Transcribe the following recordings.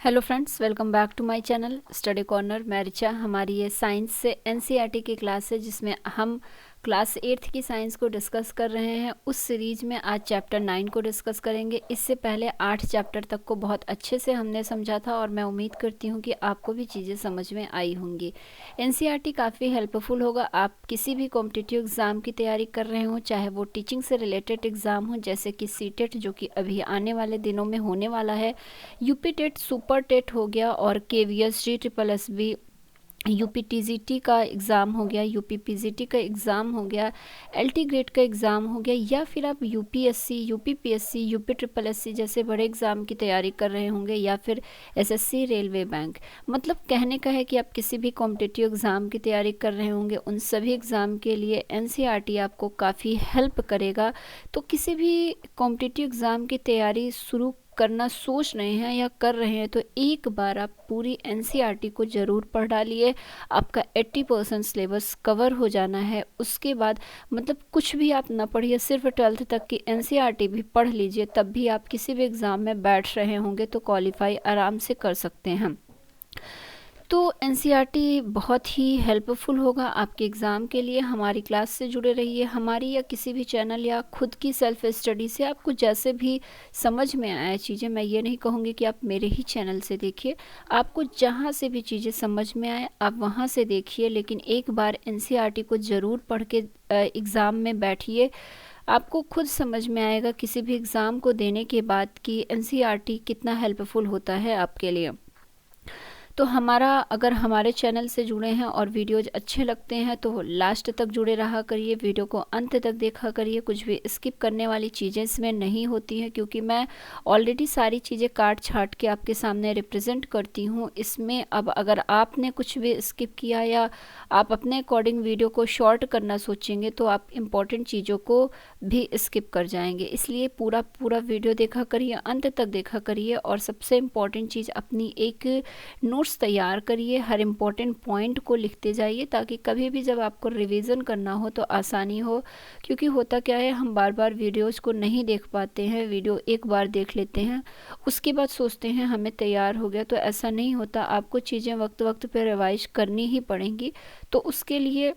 Hello friends, welcome back to my channel study corner. मैं रिचा। हमारी ये साइंस से एनसीईआरटी की क्लास है जिसमें हम क्लास 8th की साइंस को डिस्कस कर रहे हैं। उस सीरीज में आज चैप्टर 9 को डिस्कस करेंगे। इससे पहले 8 चैप्टर तक को बहुत अच्छे से हमने समझा था और मैं उम्मीद करती हूँ कि आपको भी चीज़ें समझ में आई होंगी। एनसीईआरटी काफ़ी हेल्पफुल होगा। आप किसी भी कॉम्पिटिटिव एग्ज़ाम की तैयारी कर रहे हो, चाहे वो टीचिंग से रिलेटेड एग्ज़ाम हो जैसे कि सीटेट जो कि अभी आने वाले दिनों में होने वाला है, यूपी टेट, सुपर टेट हो गया और KVS, G triple S B, UP TGT का एग्ज़ाम हो गया, यूपी पीजीटी का एग्ज़ाम हो गया, एलटी ग्रेड का एग्ज़ाम हो गया, या फिर आप UPSC, UP PSC, UP triple SC जैसे बड़े एग्ज़ाम की तैयारी कर रहे होंगे, या फिर एसएससी, रेलवे, बैंक। मतलब कहने का है कि आप किसी भी कॉम्पिटिटिव एग्ज़ाम की तैयारी कर रहे होंगे, उन सभी एग्ज़ाम के लिए एनसीईआरटी आपको काफ़ी हेल्प करेगा। तो किसी भी कॉम्पिटिटिव एग्ज़ाम की तैयारी शुरू करना सोच रहे हैं या कर रहे हैं तो एक बार आप पूरी एनसीईआरटी को ज़रूर पढ़ डालिए। आपका 80% सिलेबस कवर हो जाना है। उसके बाद मतलब कुछ भी आप ना पढ़िए, सिर्फ 12th तक की एनसीईआरटी भी पढ़ लीजिए, तब भी आप किसी भी एग्ज़ाम में बैठ रहे होंगे तो क्वालिफाई आराम से कर सकते हैं। तो एनसीईआरटी बहुत ही हेल्पफुल होगा आपके एग्ज़ाम के लिए। हमारी क्लास से जुड़े रहिए। हमारी या किसी भी चैनल या खुद की सेल्फ स्टडी से आपको जैसे भी समझ में आए चीज़ें, मैं ये नहीं कहूँगी कि आप मेरे ही चैनल से देखिए, आपको जहाँ से भी चीज़ें समझ में आए आप वहाँ से देखिए, लेकिन एक बार एनसीईआरटी को ज़रूर पढ़ के एग्ज़ाम में बैठिए। आपको खुद समझ में आएगा किसी भी एग्ज़ाम को देने के बाद कि एनसीईआरटी कितना हेल्पफुल होता है आपके लिए। तो अगर हमारे चैनल से जुड़े हैं और वीडियोज अच्छे लगते हैं तो लास्ट तक जुड़े रहा करिए, वीडियो को अंत तक देखा करिए। कुछ भी स्किप करने वाली चीज़ें इसमें नहीं होती हैं क्योंकि मैं ऑलरेडी सारी चीज़ें काट छाट के आपके सामने रिप्रेजेंट करती हूँ। इसमें अब अगर आपने कुछ भी स्किप किया या आप अपने अकॉर्डिंग वीडियो को शॉर्ट करना सोचेंगे तो आप इम्पॉर्टेंट चीज़ों को भी स्किप कर जाएंगे। इसलिए पूरा वीडियो देखा करिए, अंत तक देखा करिए और सबसे इम्पॉर्टेंट चीज़ अपनी एक नोट्स तैयार करिए। हर इम्पोर्टेंट पॉइंट को लिखते जाइए ताकि कभी भी जब आपको रिवीजन करना हो तो आसानी हो। क्योंकि होता क्या है, हम बार बार वीडियोस को नहीं देख पाते हैं। वीडियो एक बार देख लेते हैं, उसके बाद सोचते हैं हमें तैयार हो गया, तो ऐसा नहीं होता। आपको चीज़ें वक्त वक्त पर रिवाइज करनी ही पड़ेंगी। तो उसके लिए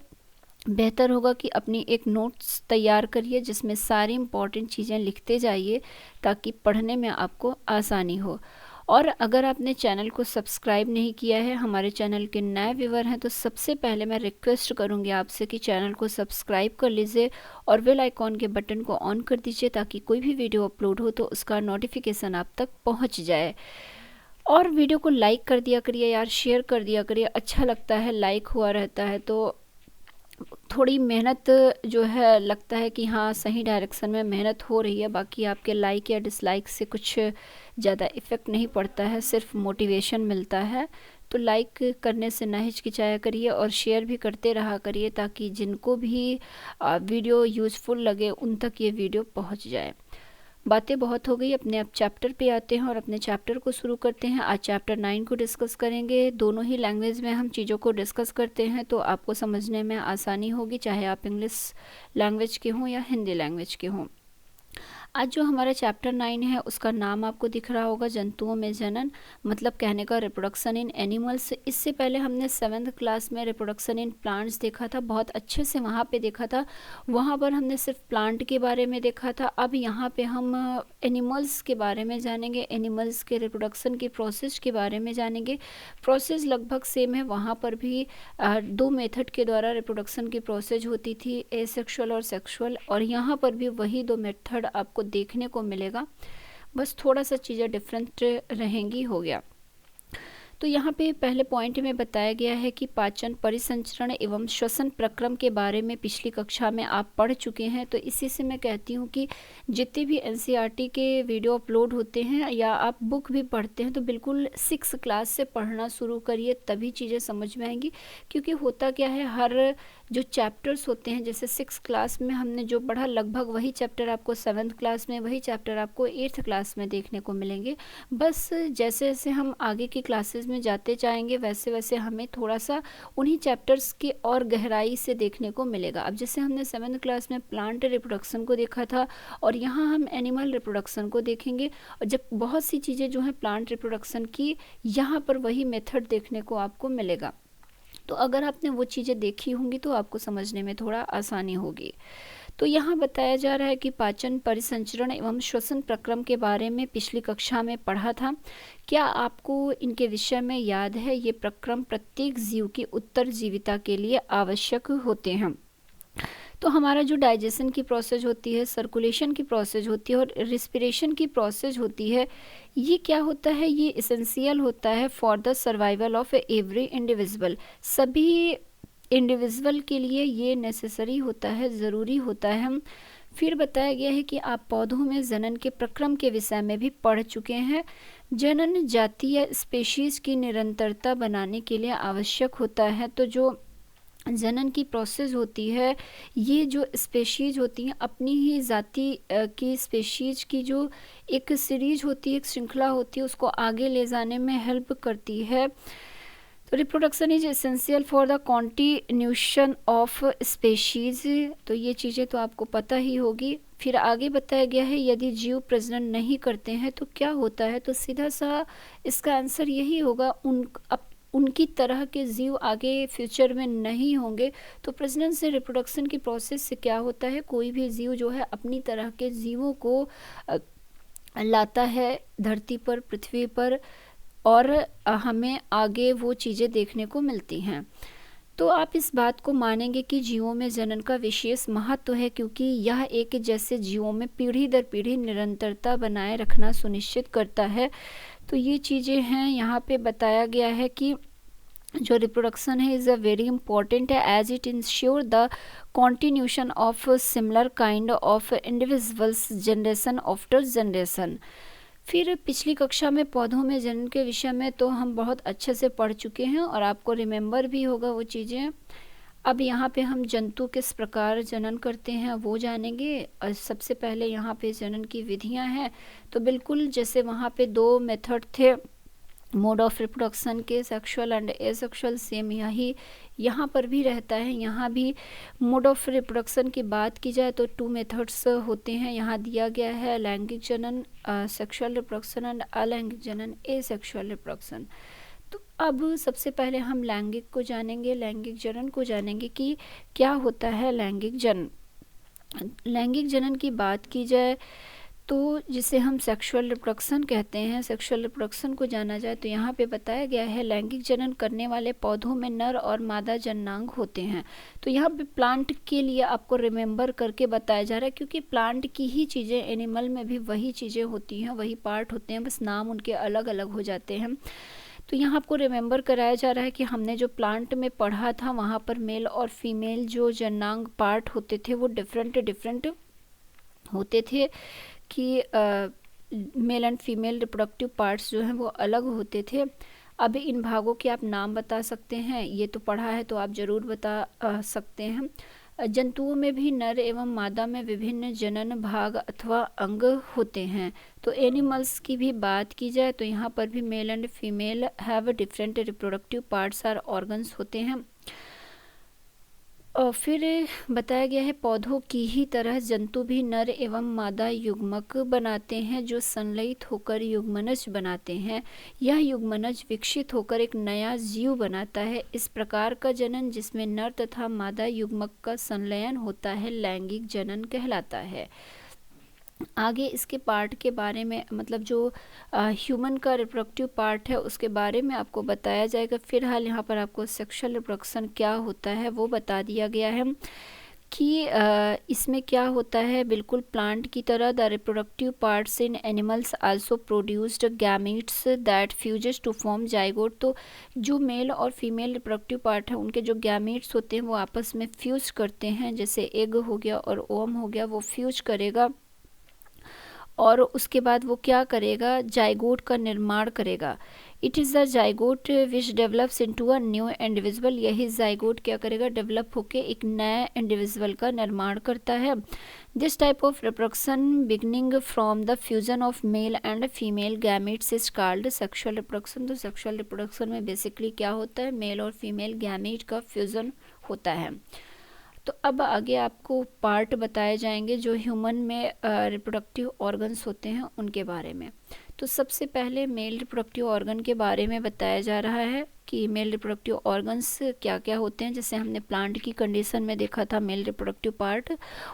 बेहतर होगा कि अपनी एक नोट्स तैयार करिए जिसमें सारी इम्पॉर्टेंट चीज़ें लिखते जाइए ताकि पढ़ने में आपको आसानी हो। और अगर आपने चैनल को सब्सक्राइब नहीं किया है, हमारे चैनल के नए व्यूवर हैं, तो सबसे पहले मैं रिक्वेस्ट करूंगी आपसे कि चैनल को सब्सक्राइब कर लीजिए और बेल आइकॉन के बटन को ऑन कर दीजिए ताकि कोई भी वीडियो अपलोड हो तो उसका नोटिफिकेशन आप तक पहुंच जाए। और वीडियो को लाइक कर दिया करिए यार, शेयर कर दिया करिए, अच्छा लगता है, लाइक हुआ रहता है तो थोड़ी मेहनत जो है लगता है कि हाँ सही डायरेक्शन में मेहनत हो रही है। बाकी आपके लाइक या डिसलाइक से कुछ ज़्यादा इफ़ेक्ट नहीं पड़ता है, सिर्फ मोटिवेशन मिलता है। तो लाइक करने से ना हिचकिचाया करिए और शेयर भी करते रहा करिए ताकि जिनको भी वीडियो यूज़फुल लगे उन तक ये वीडियो पहुंच जाए। बातें बहुत हो गई, अपने आप चैप्टर पे आते हैं और अपने चैप्टर को शुरू करते हैं। आज चैप्टर 9 को डिस्कस करेंगे। दोनों ही लैंग्वेज में हम चीज़ों को डिस्कस करते हैं तो आपको समझने में आसानी होगी, चाहे आप इंग्लिश लैंग्वेज के हों या हिंदी लैंग्वेज के हों। आज जो हमारा चैप्टर 9 है उसका नाम आपको दिख रहा होगा, जंतुओं में जनन, मतलब कहने का रिप्रोडक्शन इन एनिमल्स। इससे पहले हमने 7th क्लास में रिप्रोडक्शन इन प्लांट्स देखा था, बहुत अच्छे से वहाँ पे देखा था। वहाँ पर हमने सिर्फ प्लांट के बारे में देखा था। अब यहाँ पे हम एनिमल्स के बारे में जानेंगे, एनिमल्स के रिप्रोडक्शन की प्रोसेस के बारे में जानेंगे। प्रोसेस लगभग सेम है, वहाँ पर भी 2 मेथड के द्वारा रिप्रोडक्शन की प्रोसेस होती थी, एसेक्सुअल और सेक्सुअल, और यहाँ पर भी वही 2 मेथड आपको देखने को मिलेगा, बस थोड़ा सा चीज़ें डिफरेंट रहेंगी, हो गया। तो यहाँ पे पहले पॉइंट में बताया गया है कि पाचन, परिसंचरण एवं श्वसन प्रक्रम के बारे में पिछली कक्षा में आप पढ़ चुके हैं। तो इसी से मैं कहती हूँ कि जितने भी एनसीईआरटी के वीडियो अपलोड होते हैं या आप बुक भी पढ़ते हैं तो बिल्कुल 6th क्लास से पढ़ना शुरू करिए, तभी चीज़ें समझ में आएंगी। क्योंकि होता क्या है, हर जो चैप्टर्स होते हैं, जैसे 6th क्लास में हमने जो पढ़ा लगभग वही चैप्टर आपको 7th क्लास में, वही चैप्टर आपको 8th क्लास में देखने को मिलेंगे। बस जैसे जैसे हम आगे की क्लासेस में जाते जाएंगे वैसे वैसे हमें थोड़ा सा उन्हीं चैप्टर्स की और गहराई से देखने को मिलेगा। अब जैसे हमने 7th क्लास में प्लांट रिप्रोडक्शन को देखा था और यहाँ हम एनिमल रिप्रोडक्शन को देखेंगे, और जब बहुत सी चीज़ें जो हैं प्लांट रिप्रोडक्शन की, यहाँ पर वही मेथड देखने को आपको मिलेगा। तो अगर आपने वो चीज़ें देखी होंगी तो आपको समझने में थोड़ा आसानी होगी। तो यहाँ बताया जा रहा है कि पाचन, परिसंचरण एवं श्वसन प्रक्रम के बारे में पिछली कक्षा में पढ़ा था। क्या आपको इनके विषय में याद है? ये प्रक्रम प्रत्येक जीव की उत्तरजीविता के लिए आवश्यक होते हैं। तो हमारा जो डाइजेशन की प्रोसेस होती है, सर्कुलेशन की प्रोसेस होती है और रिस्पिरेशन की प्रोसेस होती है, ये क्या होता है? ये इसेंशियल होता है for the survival of every individual. सभी इंडिविजुअल के लिए ये नेसेसरी होता है, ज़रूरी होता है। फिर बताया गया है कि आप पौधों में जनन के प्रक्रम के विषय में भी पढ़ चुके हैं। जनन जाति या स्पेशीज़ की निरंतरता बनाने के लिए आवश्यक होता है। तो जो जनन की प्रोसेस होती है, ये जो स्पेशीज़ होती हैं अपनी ही जाति की स्पेशीज़ की जो एक सीरीज होती है, एक श्रृंखला होती है, उसको आगे ले जाने में हेल्प करती है। तो reproduction is essential for the continuation of species. तो ये चीज़ें तो आपको पता ही होगी। फिर आगे बताया गया है यदि जीव प्रजनन नहीं करते हैं तो क्या होता है? तो सीधा सा इसका आंसर यही होगा, उनकी तरह के जीव आगे फ्यूचर में नहीं होंगे। तो प्रजनन से रिप्रोडक्शन की प्रोसेस से क्या होता है? कोई भी जीव जो है अपनी तरह के जीवों को लाता है धरती पर, पृथ्वी पर, और हमें आगे वो चीज़ें देखने को मिलती हैं। तो आप इस बात को मानेंगे कि जीवों में जनन का विशेष महत्व है, क्योंकि यह एक जैसे जीवों में पीढ़ी दर पीढ़ी निरंतरता बनाए रखना सुनिश्चित करता है। तो ये चीज़ें हैं। यहाँ पे बताया गया है कि जो रिप्रोडक्शन है इज़ अ वेरी इंपॉर्टेंट है as it ensure the continuation of similar kind of individuals generation after generation. फिर पिछली कक्षा में पौधों में जनन के विषय में तो हम बहुत अच्छे से पढ़ चुके हैं और आपको रिमेंबर भी होगा वो चीज़ें। अब यहाँ पे हम जंतु किस प्रकार जनन करते हैं वो जानेंगे। और सबसे पहले यहाँ पे जनन की विधियाँ हैं। तो बिल्कुल जैसे वहाँ पे 2 मेथड थे मोड ऑफ रिप्रोडक्शन के, सेक्सुअल एंड एसेक्सुअल, सेम यही यहाँ पर भी रहता है। यहाँ भी मोड ऑफ रिप्रोडक्शन की बात की जाए तो 2 मेथड्स होते हैं। यहाँ दिया गया है लैंगिक जनन सेक्सुअल रिप्रोडक्शन एंड अलैंगिक जनन एसेक्सुअल रिप्रोडक्शन। तो अब सबसे पहले हम लैंगिक को जानेंगे, लैंगिक जनन को जानेंगे कि क्या होता है लैंगिक जनन। लैंगिक जनन की बात की जाए तो जिसे हम सेक्सुअल रिप्रोडक्शन कहते हैं, सेक्सुअल रिप्रोडक्शन को जाना जाए तो यहाँ पे बताया गया है लैंगिक जनन करने वाले पौधों में नर और मादा जननांग होते हैं। तो यहाँ पे प्लांट के लिए आपको रिमेंबर करके बताया जा रहा है, क्योंकि प्लांट की ही चीज़ें एनिमल में भी वही चीज़ें होती हैं, वही पार्ट होते हैं, बस नाम उनके अलग अलग हो जाते हैं। तो यहाँ आपको रिमेंबर कराया जा रहा है कि हमने जो प्लांट में पढ़ा था वहाँ पर मेल और फीमेल जो जननांग पार्ट होते थे वो डिफरेंट होते थे, कि mail and female reproductive parts जो हैं वो अलग होते थे। अब इन भागों के आप नाम बता सकते हैं, ये तो पढ़ा है तो आप ज़रूर बता सकते हैं। जंतुओं में भी नर एवं मादा में विभिन्न जनन भाग अथवा अंग होते हैं। तो एनिमल्स की भी बात की जाए तो यहाँ पर भी mail and female have different reproductive parts और ऑर्गन्स होते हैं। और फिर बताया गया है पौधों की ही तरह जंतु भी नर एवं मादा युग्मक बनाते हैं जो संलयित होकर युग्मनज बनाते हैं। यह युग्मनज विकसित होकर एक नया जीव बनाता है। इस प्रकार का जनन जिसमें नर तथा मादा युग्मक का संलयन होता है लैंगिक जनन कहलाता है। आगे इसके पार्ट के बारे में, मतलब जो ह्यूमन का रिप्रोडक्टिव पार्ट है उसके बारे में आपको बताया जाएगा। फिलहाल यहाँ पर आपको सेक्सुअल रिप्रोडक्शन क्या होता है वो बता दिया गया है कि इसमें क्या होता है। बिल्कुल प्लांट की तरह the reproductive parts in animals also produced gametes that fuses to form zygote. तो जो मेल और फीमेल रिप्रोडक्टिव पार्ट है उनके जो गैमीट्स होते हैं वो आपस में फ्यूज करते हैं, जैसे एग हो गया और ओवम हो गया, वो फ्यूज करेगा और उसके बाद वो क्या करेगा, जाइगोट का निर्माण करेगा। It is the zygote which develops into a new individual, यही जाइगोट क्या करेगा, डेवलप होके एक नया इंडिविजुअल का निर्माण करता है। This type of reproduction beginning from the fusion of male and female gametes is called sexual reproduction. तो सेक्सुअल रिप्रोडक्शन में बेसिकली क्या होता है, मेल और फीमेल गैमेट का फ्यूजन होता है। तो अब आगे आपको पार्ट बताए जाएंगे जो ह्यूमन में रिप्रोडक्टिव ऑर्गन्स होते हैं उनके बारे में। तो सबसे पहले मेल रिप्रोडक्टिव ऑर्गन के बारे में बताया जा रहा है कि मेल रिप्रोडक्टिव ऑर्गन्स क्या क्या होते हैं। जैसे हमने प्लांट की कंडीशन में देखा था मेल रिप्रोडक्टिव पार्ट,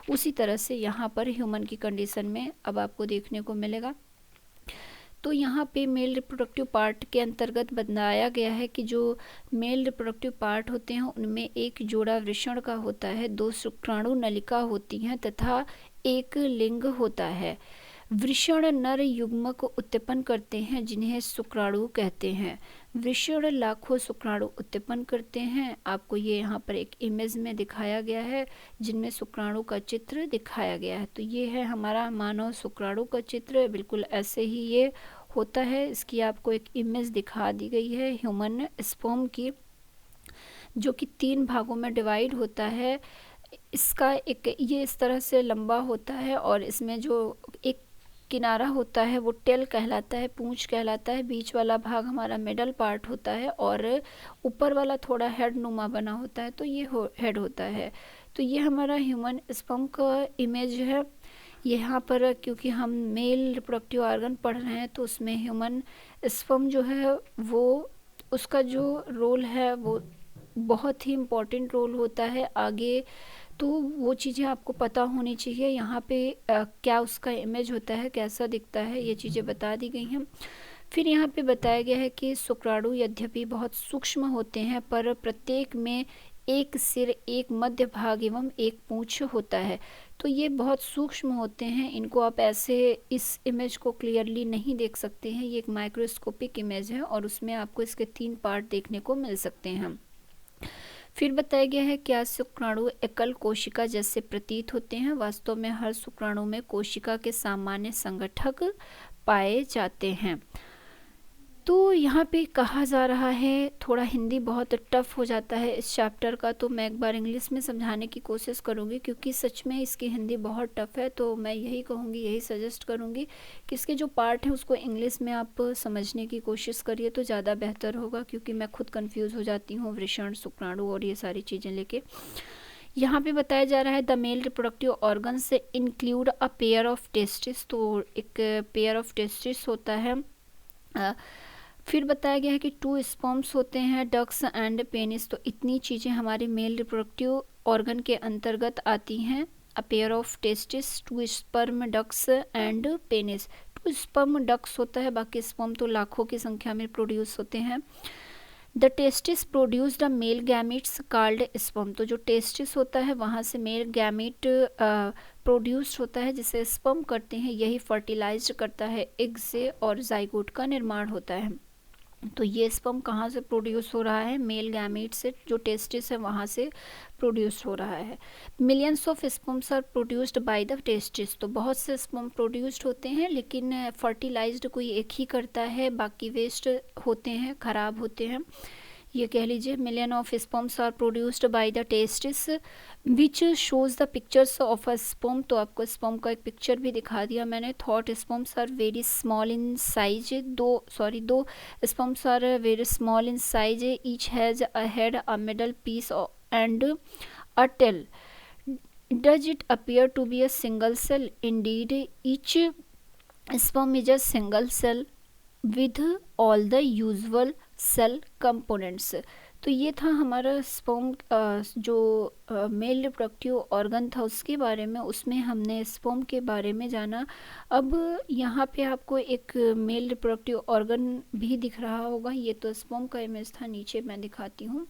उसी तरह से यहाँ पर ह्यूमन की कंडीशन में अब आपको देखने को मिलेगा। तो यहाँ पे मेल रिप्रोडक्टिव पार्ट के अंतर्गत बताया गया है कि जो मेल रिप्रोडक्टिव पार्ट होते हैं उनमें एक जोड़ा वृषण का होता है, 2 शुक्राणु नलिका होती हैं तथा एक लिंग होता है। वृषण नर युग्मक उत्पन्न करते हैं जिन्हें शुक्राणु कहते हैं। वृषण लाखों शुक्राणु उत्पन्न करते हैं। आपको ये यहाँ पर एक इमेज में दिखाया गया है जिनमें शुक्राणु का चित्र दिखाया गया है। तो ये है हमारा मानव शुक्राणु का चित्र, बिल्कुल ऐसे ही ये होता है। इसकी आपको एक इमेज दिखा दी गई है ह्यूमन स्पर्म की, जो कि 3 भागों में डिवाइड होता है। इसका एक ये इस तरह से लंबा होता है और इसमें जो एक किनारा होता है वो टेल कहलाता है, पूंछ कहलाता है। बीच वाला भाग हमारा मिडल पार्ट होता है और ऊपर वाला थोड़ा हेड नुमा बना होता है, तो ये हेड होता है। तो ये हमारा ह्यूमन स्पर्म का इमेज है यहाँ पर। क्योंकि हम मेल रिप्रोडक्टिव ऑर्गन पढ़ रहे हैं तो उसमें ह्यूमन स्पर्म जो है वो उसका जो रोल है वो बहुत ही इम्पोर्टेंट रोल होता है आगे। तो वो चीज़ें आपको पता होनी चाहिए। यहाँ पे क्या उसका इमेज होता है, कैसा दिखता है, ये चीज़ें बता दी गई हैं। फिर यहाँ पे बताया गया है कि शुक्राणु यद्यपि बहुत सूक्ष्म होते हैं पर प्रत्येक में एक सिर, एक मध्य भाग एवं एक पूंछ होता है। तो ये बहुत सूक्ष्म होते हैं, इनको आप ऐसे इस इमेज को क्लियरली नहीं देख सकते हैं। ये एक माइक्रोस्कोपिक इमेज है और उसमें आपको इसके 3 पार्ट देखने को मिल सकते हैं। फिर बताया गया है क्या शुक्राणु एकल कोशिका जैसे प्रतीत होते हैं। वास्तव में हर शुक्राणु में कोशिका के सामान्य संगठक पाए जाते हैं। तो यहाँ पे कहा जा रहा है, थोड़ा हिंदी बहुत टफ हो जाता है इस चैप्टर का, तो मैं एक बार इंग्लिश में समझाने की कोशिश करूँगी क्योंकि सच में इसकी हिंदी बहुत टफ है। तो मैं यही कहूँगी, यही सजेस्ट करूँगी कि इसके जो पार्ट हैं उसको इंग्लिश में आप समझने की कोशिश करिए तो ज़्यादा बेहतर होगा, क्योंकि मैं खुद कन्फ्यूज़ हो जाती हूँ वृषण, शुक्राणु और ये सारी चीज़ें लेके। यहाँ पे बताया जा रहा है द मेल रिप्रोडक्टिव ऑर्गन से include a pair of testis. तो एक पेयर ऑफ टेस्टिस होता है। फिर बताया गया है कि 2 स्पर्म्स होते हैं, डक्स एंड पेनिस। तो इतनी चीज़ें हमारे मेल रिप्रोडक्टिव ऑर्गन के अंतर्गत आती हैं। A pair of testis, 2 sperm ducts and penis. 2 sperm ducts होता है, बाकी स्पर्म तो लाखों की संख्या में प्रोड्यूस होते हैं। The testis produce the male gametes called sperm. तो जो टेस्टिस होता है वहाँ से मेल गैमेट प्रोड्यूस होता है जिसे स्पर्म करते हैं, यही फर्टिलाइज करता है एग से और जाइगोट का निर्माण होता है। तो ये स्पर्म कहाँ से प्रोड्यूस हो रहा है, मेल गैमेट से, जो टेस्टिस है वहाँ से प्रोड्यूस हो रहा है। Millions of sperms are produced by the testis. तो बहुत से स्पर्म प्रोड्यूस्ड होते हैं लेकिन फर्टिलाइज्ड कोई एक ही करता है, बाकी वेस्ट होते हैं, खराब होते हैं। ये कह लीजिए million of sperms are produced by the testis which shows the pictures of a sperm. तो आपको स्पर्म का एक पिक्चर भी दिखा दिया मैंने। Thought sperms are very small in size. दो sperms are very small in size, each has a head, a middle piece and a tail. Does it appear to be a single cell? Indeed each sperm is a single cell with all the usual cell components। तो ये था हमारा sperm जो male reproductive organ था उसके बारे में, उसमें हमने स्पर्म के बारे में जाना। अब यहाँ पे आपको एक मेल रिप्रोडक्टिव ऑर्गन भी दिख रहा होगा, ये तो स्पर्म का इमेज था, नीचे मैं दिखाती हूँ।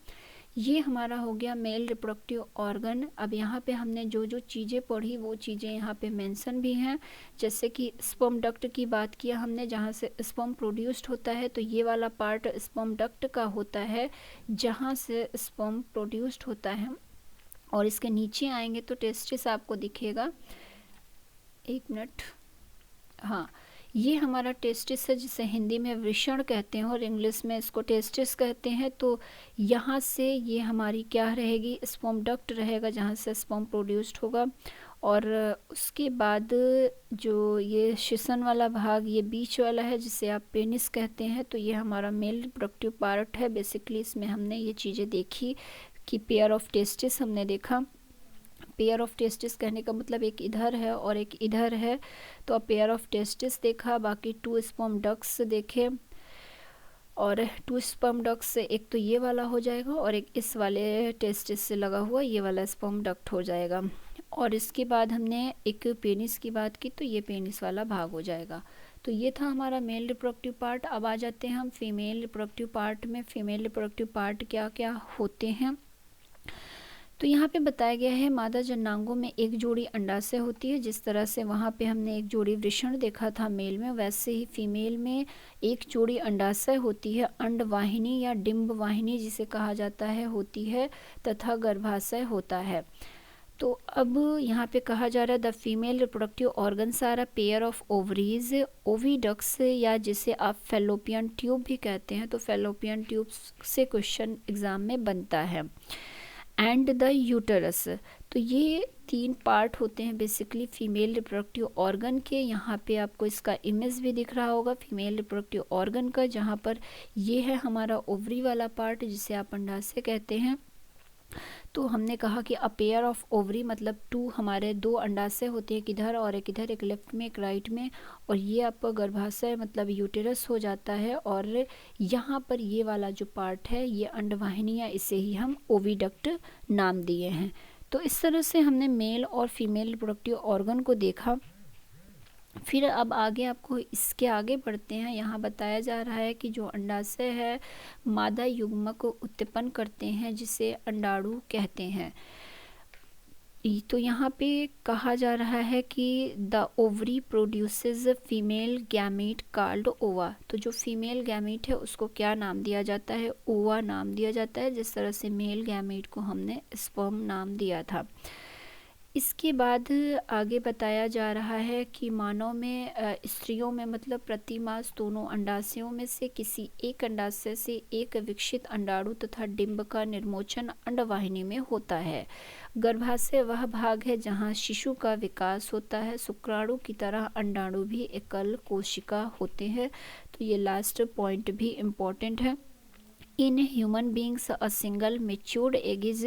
ये हमारा हो गया मेल रिप्रोडक्टिव ऑर्गन। अब यहाँ पे हमने जो जो चीज़ें पढ़ी वो चीज़ें यहाँ पे मेंशन भी हैं। जैसे कि स्पर्म डक्ट की बात किया हमने, जहाँ से स्पर्म प्रोड्यूस्ड होता है, तो ये वाला पार्ट स्पर्म डक्ट का होता है जहाँ से स्पर्म प्रोड्यूस्ड होता है। और इसके नीचे आएंगे तो टेस्टिस आपको दिखेगा। एक मिनट, हाँ, ये हमारा टेस्टिस है जिसे हिंदी में वृषण कहते हैं और इंग्लिश में इसको टेस्टिस कहते हैं। तो यहाँ से ये हमारी क्या रहेगी, स्पर्म डक्ट रहेगा जहाँ से स्पर्म प्रोड्यूस्ड होगा। और उसके बाद जो ये शिशन वाला भाग, ये बीच वाला है जिसे आप पेनिस कहते हैं, तो ये हमारा मेल रिप्रोडक्टिव पार्ट है। बेसिकली इसमें हमने ये चीज़ें देखी कि पेयर ऑफ टेस्टिस हमने देखा। पेयर ऑफ टेस्टिस कहने का मतलब एक इधर है और एक इधर है, तो अब पेयर ऑफ टेस्टिस देखा, बाकी 2 स्पर्म डक्ट्स देखे। और 2 स्पर्म डक्ट्स से एक तो ये वाला हो जाएगा और एक इस वाले टेस्टिस से लगा हुआ ये वाला स्पर्म डक्ट हो जाएगा। और इसके बाद हमने एक पेनिस की बात की, तो ये पेनिस वाला भाग हो जाएगा। तो ये था हमारा मेल रिप्रोडक्टिव पार्ट। अब आ जाते हैं हम फीमेल रिप्रोडक्टिव पार्ट में। फीमेल रिप्रोडक्टिव पार्ट क्या क्या होते हैं, तो यहाँ पे बताया गया है मादा जननांगों में एक जोड़ी अंडाशय होती है। जिस तरह से वहाँ पे हमने एक जोड़ी वृषण देखा था मेल में, वैसे ही फीमेल में एक जोड़ी अंडाशय होती है, अंडवाहिनी या डिंब वाहिनी जिसे कहा जाता है होती है, तथा गर्भाशय होता है। तो अब यहाँ पे कहा जा रहा है the female reproductive organs are a pair of ovaries, oviducts, या जिसे आप फैलोपियन ट्यूब भी कहते हैं। तो फैलोपियन ट्यूब से क्वेश्चन एग्जाम में बनता है। एंड द यूटरस, तो ये 3 पार्ट होते हैं बेसिकली फीमेल रिप्रोडक्टिव ऑर्गन के। यहाँ पे आपको इसका इमेज भी दिख रहा होगा फीमेल रिप्रोडक्टिव ऑर्गन का, जहाँ पर ये है हमारा ओवरी वाला पार्ट जिसे आप अंडाशय कहते हैं। तो हमने कहा कि अ पेयर ऑफ ओवरी मतलब 2 हमारे 2 अंडाशय होते हैं, एक इधर और एक इधर, एक लेफ्ट में एक राइट में, और ये आपका गर्भाशय मतलब यूटेरस हो जाता है। और यहाँ पर ये वाला जो पार्ट है ये अंडवाहिनी, या इसे ही हम ओविडक्ट नाम दिए हैं। तो इस तरह से हमने मेल और फीमेल रिप्रोडक्टिव ऑर्गन को देखा। फिर अब आगे आपको इसके आगे बढ़ते हैं। यहाँ बताया जा रहा है कि जो अंडाशय है मादा युग्मक को उत्पन्न करते हैं जिसे अंडाणु कहते हैं। तो यहाँ पे कहा जा रहा है कि the ovary produces female gamete called ओवा। तो जो फीमेल गैमीट है उसको क्या नाम दिया जाता है, ओवा नाम दिया जाता है, जिस तरह से मेल गैमीट को हमने स्पर्म नाम दिया था। इसके बाद आगे बताया जा रहा है कि मानव में स्त्रियों में मतलब प्रति मास दोनों अंडाशयों में से किसी एक अंडाशय से एक विकसित अंडाणु तथा डिंब का निर्मोचन अंडवाहिनी में होता है। गर्भाशय वह भाग है जहां शिशु का विकास होता है। शुक्राणु की तरह अंडाणु भी एकल कोशिका होते हैं। तो ये लास्ट पॉइंट भी इम्पोर्टेंट है। In human beings, a single matured egg is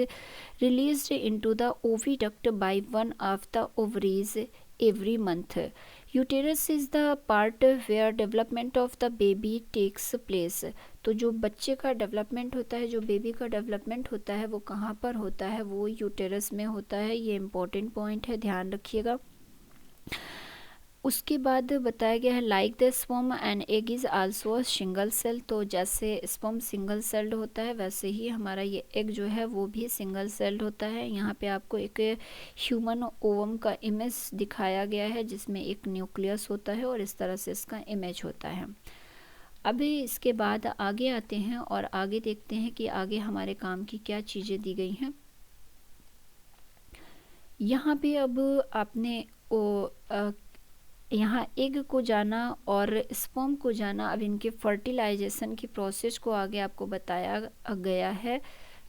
released into the oviduct by one of the ovaries every month. Uterus is the part where development of the baby takes place. तो जो बच्चे का development होता है, जो baby का development होता है, वो कहाँ पर होता है, वो यूटेरस में होता है। ये इम्पोर्टेंट पॉइंट है, ध्यान रखिएगा। उसके बाद बताया गया है like the sperm and egg is also a single cell. तो जैसे स्पर्म सिंगल सेल्ड होता है वैसे ही हमारा ये एग जो है वो भी सिंगल सेल्ड होता है। यहाँ पे आपको एक ह्यूमन ओवम का इमेज दिखाया गया है जिसमें एक न्यूक्लियस होता है और इस तरह से इसका इमेज होता है। अभी इसके बाद आगे आते हैं और आगे देखते हैं कि आगे हमारे काम की क्या चीज़ें दी गई हैं। यहाँ पे अब आपने यहाँ एग को जाना और स्पर्म को जाना। अब इनके फर्टिलाइजेशन की प्रोसेस को आगे आपको बताया गया है।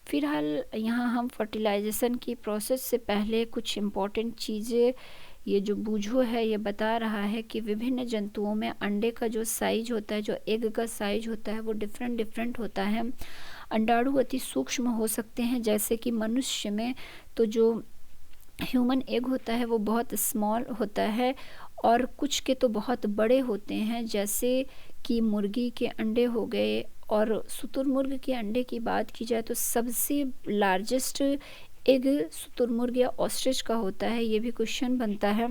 फिलहाल यहाँ हम फर्टिलाइजेशन की प्रोसेस से पहले कुछ इम्पॉर्टेंट चीज़ें, ये जो बूझो है ये बता रहा है कि विभिन्न जंतुओं में अंडे का जो साइज होता है, जो एग का साइज होता है, वो डिफरेंट होता है। अंडाणु अति सूक्ष्म हो सकते हैं, जैसे कि मनुष्य में तो जो ह्यूमन एग होता है वो बहुत स्मॉल होता है, और कुछ के तो बहुत बड़े होते हैं, जैसे कि मुर्गी के अंडे हो गए। और शुतुरमुर्ग के अंडे की बात की जाए तो सबसे लार्जेस्ट एग शुतुरमुर्ग या ऑस्ट्रिच का होता है। ये भी क्वेश्चन बनता है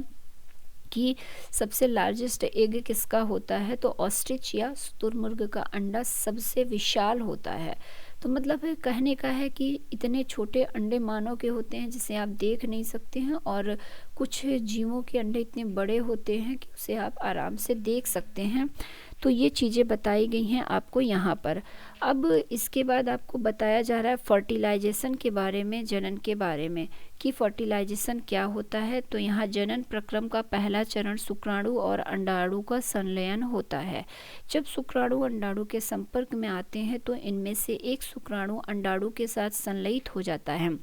कि सबसे लार्जेस्ट एग किसका होता है, तो ऑस्ट्रिच या शुतुरमुर्ग का अंडा सबसे विशाल होता है। तो मतलब कहने का है कि इतने छोटे अंडे मानव के होते हैं जिसे आप देख नहीं सकते हैं, और कुछ जीवों के अंडे इतने बड़े होते हैं कि उसे आप आराम से देख सकते हैं। तो ये चीज़ें बताई गई हैं आपको यहाँ पर। अब इसके बाद आपको बताया जा रहा है फर्टिलाइजेशन के बारे में, जनन के बारे में कि फर्टिलाइजेशन क्या होता है। तो यहाँ जनन प्रक्रम का पहला चरण शुक्राणु और अंडाणु का संलयन होता है। जब शुक्राणु अंडाणु के संपर्क में आते हैं तो इनमें से एक शुक्राणु अंडाणु के साथ संलयित हो जाता है।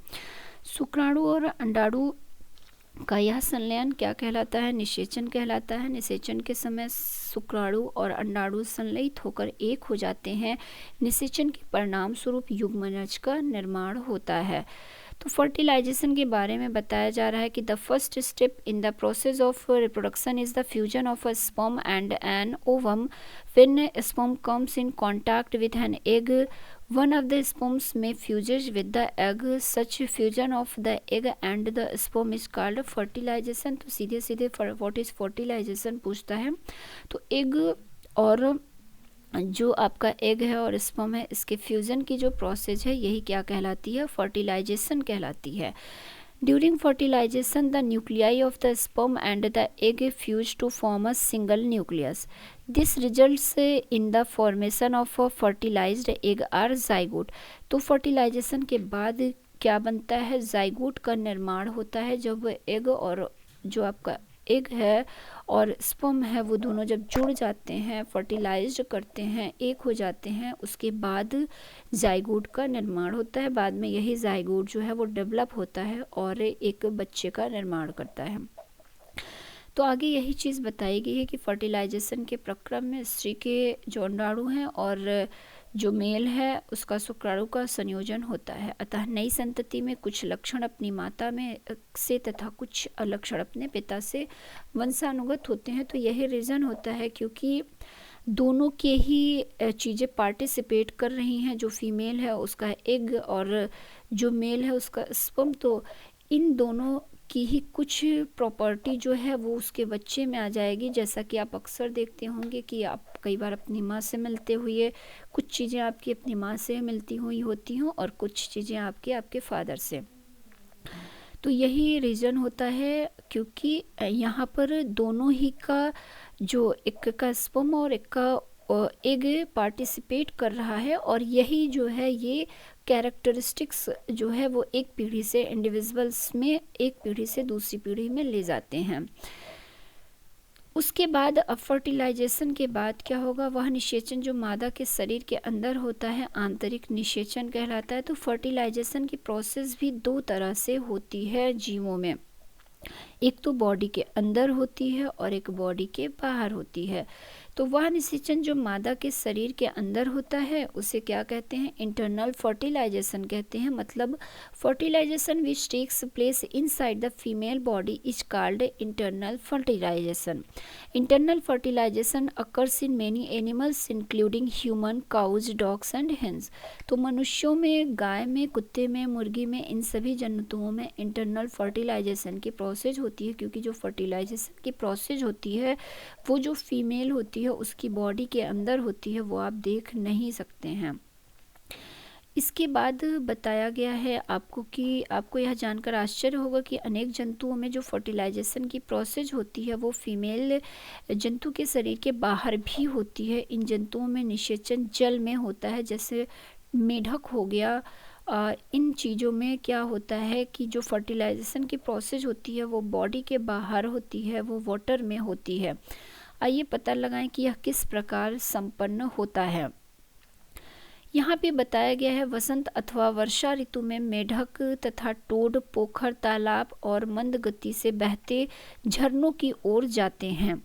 शुक्राणु और अंडाणु का यह संलयन क्या कहलाता है? निषेचन कहलाता है। निषेचन के समय शुक्राणु और अंडाणु संलयित होकर एक हो जाते हैं। निषेचन के परिणाम स्वरूप युग्मनज का निर्माण होता है। तो फर्टिलाइजेशन के बारे में बताया जा रहा है कि the first step in the process of reproduction is the fusion of a sperm and an ovum. When sperm comes in contact with an egg, one of the sperms may fuses with the egg. Such fusion of the egg and the sperm is called fertilization. तो सीधे सीधे what is fertilization पूछता है। तो egg और जो आपका egg है और स्पर्म है, इसके फ्यूज़न की जो प्रोसेस है यही क्या कहलाती है? फर्टिलाइजेशन कहलाती है। During fertilization, the nuclei of the sperm and the egg fuse to form a single nucleus. This results in the formation of a fertilized egg or zygote. तो fertilization के बाद क्या बनता है? zygote का निर्माण होता है। जब एग और जो आपका एग है और स्पर्म है वो दोनों जब जुड़ जाते हैं, फर्टिलाइज्ड करते हैं, एक हो जाते हैं, उसके बाद जाइगोट का निर्माण होता है। बाद में यही जाइगोट जो है वो डेवलप होता है और एक बच्चे का निर्माण करता है। तो आगे यही चीज़ बताई गई है कि फर्टिलाइजेशन के प्रक्रम में स्त्री के जो अंडाणु हैं और जो मेल है उसका शुक्राणु का संयोजन होता है। अतः नई संतति में कुछ लक्षण अपनी माता में से तथा कुछ लक्षण अपने पिता से वंशानुगत होते हैं। तो यही रीज़न होता है क्योंकि दोनों के ही चीज़ें पार्टिसिपेट कर रही हैं। जो फीमेल है उसका एग और जो मेल है उसका स्पर्म, तो इन दोनों की ही कुछ प्रॉपर्टी जो है वो उसके बच्चे में आ जाएगी। जैसा कि आप अक्सर देखते होंगे कि आप कई बार अपनी माँ से मिलते हुए कुछ चीज़ें आपकी अपनी माँ से मिलती हुई होती हों और कुछ चीज़ें आपके फादर से। तो यही रीज़न होता है क्योंकि यहाँ पर दोनों ही का जो एक का स्पर्म और एक का एग पार्टिसिपेट कर रहा है और यही जो है ये कैरेक्टरिस्टिक्स जो है वो एक पीढ़ी से इंडिविजुअल्स में एक पीढ़ी से दूसरी पीढ़ी में ले जाते हैं। उसके बाद अब फर्टिलाइजेशन के बाद क्या होगा? वह निषेचन जो मादा के शरीर के अंदर होता है आंतरिक निषेचन कहलाता है। तो फर्टिलाइजेशन की प्रोसेस भी दो तरह से होती है जीवों में। एक तो बॉडी के अंदर होती है और एक बॉडी के बाहर होती है। तो वह निषेचन जो मादा के शरीर के अंदर होता है उसे क्या कहते हैं? इंटरनल फर्टिलाइजेशन कहते हैं। मतलब fertilisation which takes place inside the female body is called internal fertilisation. Internal fertilisation occurs in many animals including human, cows, dogs and hens. तो मनुष्यों में, गाय में, कुत्ते में, मुर्गी में, इन सभी जंतुओं में इंटरनल फर्टिलाइजेशन की प्रोसेस होती है। क्योंकि जो फर्टिलाइजेशन की प्रोसेस होती है वो जो फीमेल होती है उसकी बॉडी के अंदर होती है, वो आप देख नहीं सकते हैं। इसके बाद बताया गया है आपको कि आपको यह जानकर आश्चर्य होगा कि अनेक जंतुओं में जो फर्टिलाइजेशन की प्रोसेस होती है वो फीमेल जंतु के शरीर के बाहर भी होती है। इन जंतुओं में निषेचन जल में होता है, जैसे मेढक हो गया। इन चीज़ों में क्या होता है कि जो फर्टिलाइजेशन की प्रोसेस होती है वो बॉडी के बाहर होती है, वो वाटर में होती है। आइए पता लगाएं कि यह किस प्रकार संपन्न होता है। यहाँ पे बताया गया है वसंत अथवा वर्षा ऋतु में मेढक तथा टोड पोखर, तालाब और मंद गति से बहते झरनों की ओर जाते हैं।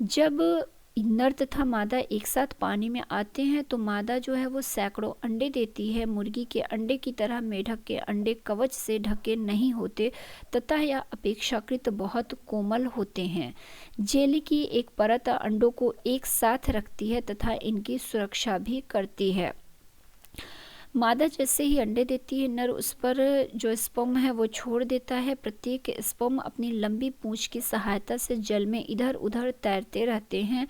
जब नर तथा मादा एक साथ पानी में आते हैं तो मादा जो है वो सैकड़ों अंडे देती है। मुर्गी के अंडे की तरह मेढक के अंडे कवच से ढके नहीं होते तथा यह अपेक्षाकृत बहुत कोमल होते हैं। जेली की एक परत अंडों को एक साथ रखती है तथा इनकी सुरक्षा भी करती है। मादा जैसे ही अंडे देती है, नर उस पर जो स्पर्म है वो छोड़ देता है। प्रत्येक स्पर्म अपनी लंबी पूंछ की सहायता से जल में इधर उधर तैरते रहते हैं।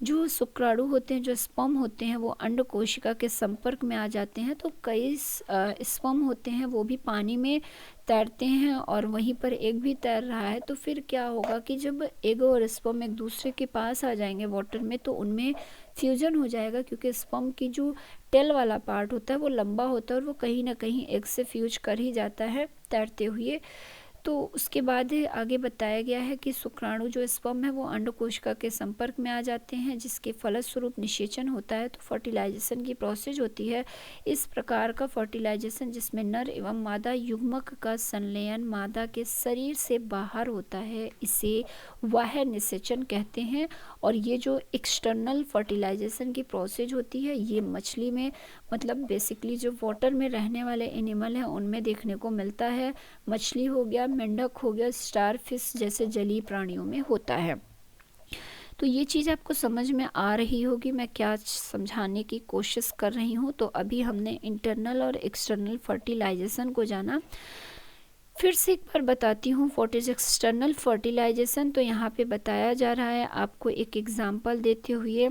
जो शुक्राणु होते हैं, जो स्पर्म होते हैं, वो अंड कोशिका के संपर्क में आ जाते हैं तो कई स्पर्म होते हैं वो भी पानी में तैरते हैं और वहीं पर एग भी तैर रहा है। तो फिर क्या होगा कि जब एग और स्पर्म एक दूसरे के पास आ जाएंगे वाटर में तो उनमें फ्यूजन हो जाएगा, क्योंकि स्पर्म की जो टेल वाला पार्ट होता है वो लंबा होता है और वो कहीं ना कहीं एग से फ्यूज कर ही जाता है तैरते हुए। तो उसके बाद आगे बताया गया है कि शुक्राणु जो स्पर्म है वो अंड कोशिका के संपर्क में आ जाते हैं, जिसके फलस्वरूप निषेचन होता है, तो फर्टिलाइजेशन की प्रोसेस होती है। इस प्रकार का फर्टिलाइजेशन जिसमें नर एवं मादा युग्मक का संलयन मादा के शरीर से बाहर होता है, इसे वाह्य निषेचन कहते हैं। और ये जो एक्सटर्नल फर्टिलाइजेशन की प्रोसेस होती है ये मछली में, मतलब बेसिकली जो वाटर में रहने वाले एनिमल हैं उनमें देखने को मिलता है। मछली हो गया, मेंढक हो गया, स्टारफिश जैसे जलीय प्राणियों में होता है। तो ये चीज़ आपको समझ में आ रही होगी मैं क्या समझाने की कोशिश कर रही हूँ। तो अभी हमने इंटरनल और एक्सटर्नल फर्टिलाइजेशन को जाना। फिर से एक बार बताती हूँ व्हाट इज एक्सटर्नल फर्टिलाइजेशन। तो यहाँ पे बताया जा रहा है आपको एक एग्जाम्पल देते हुए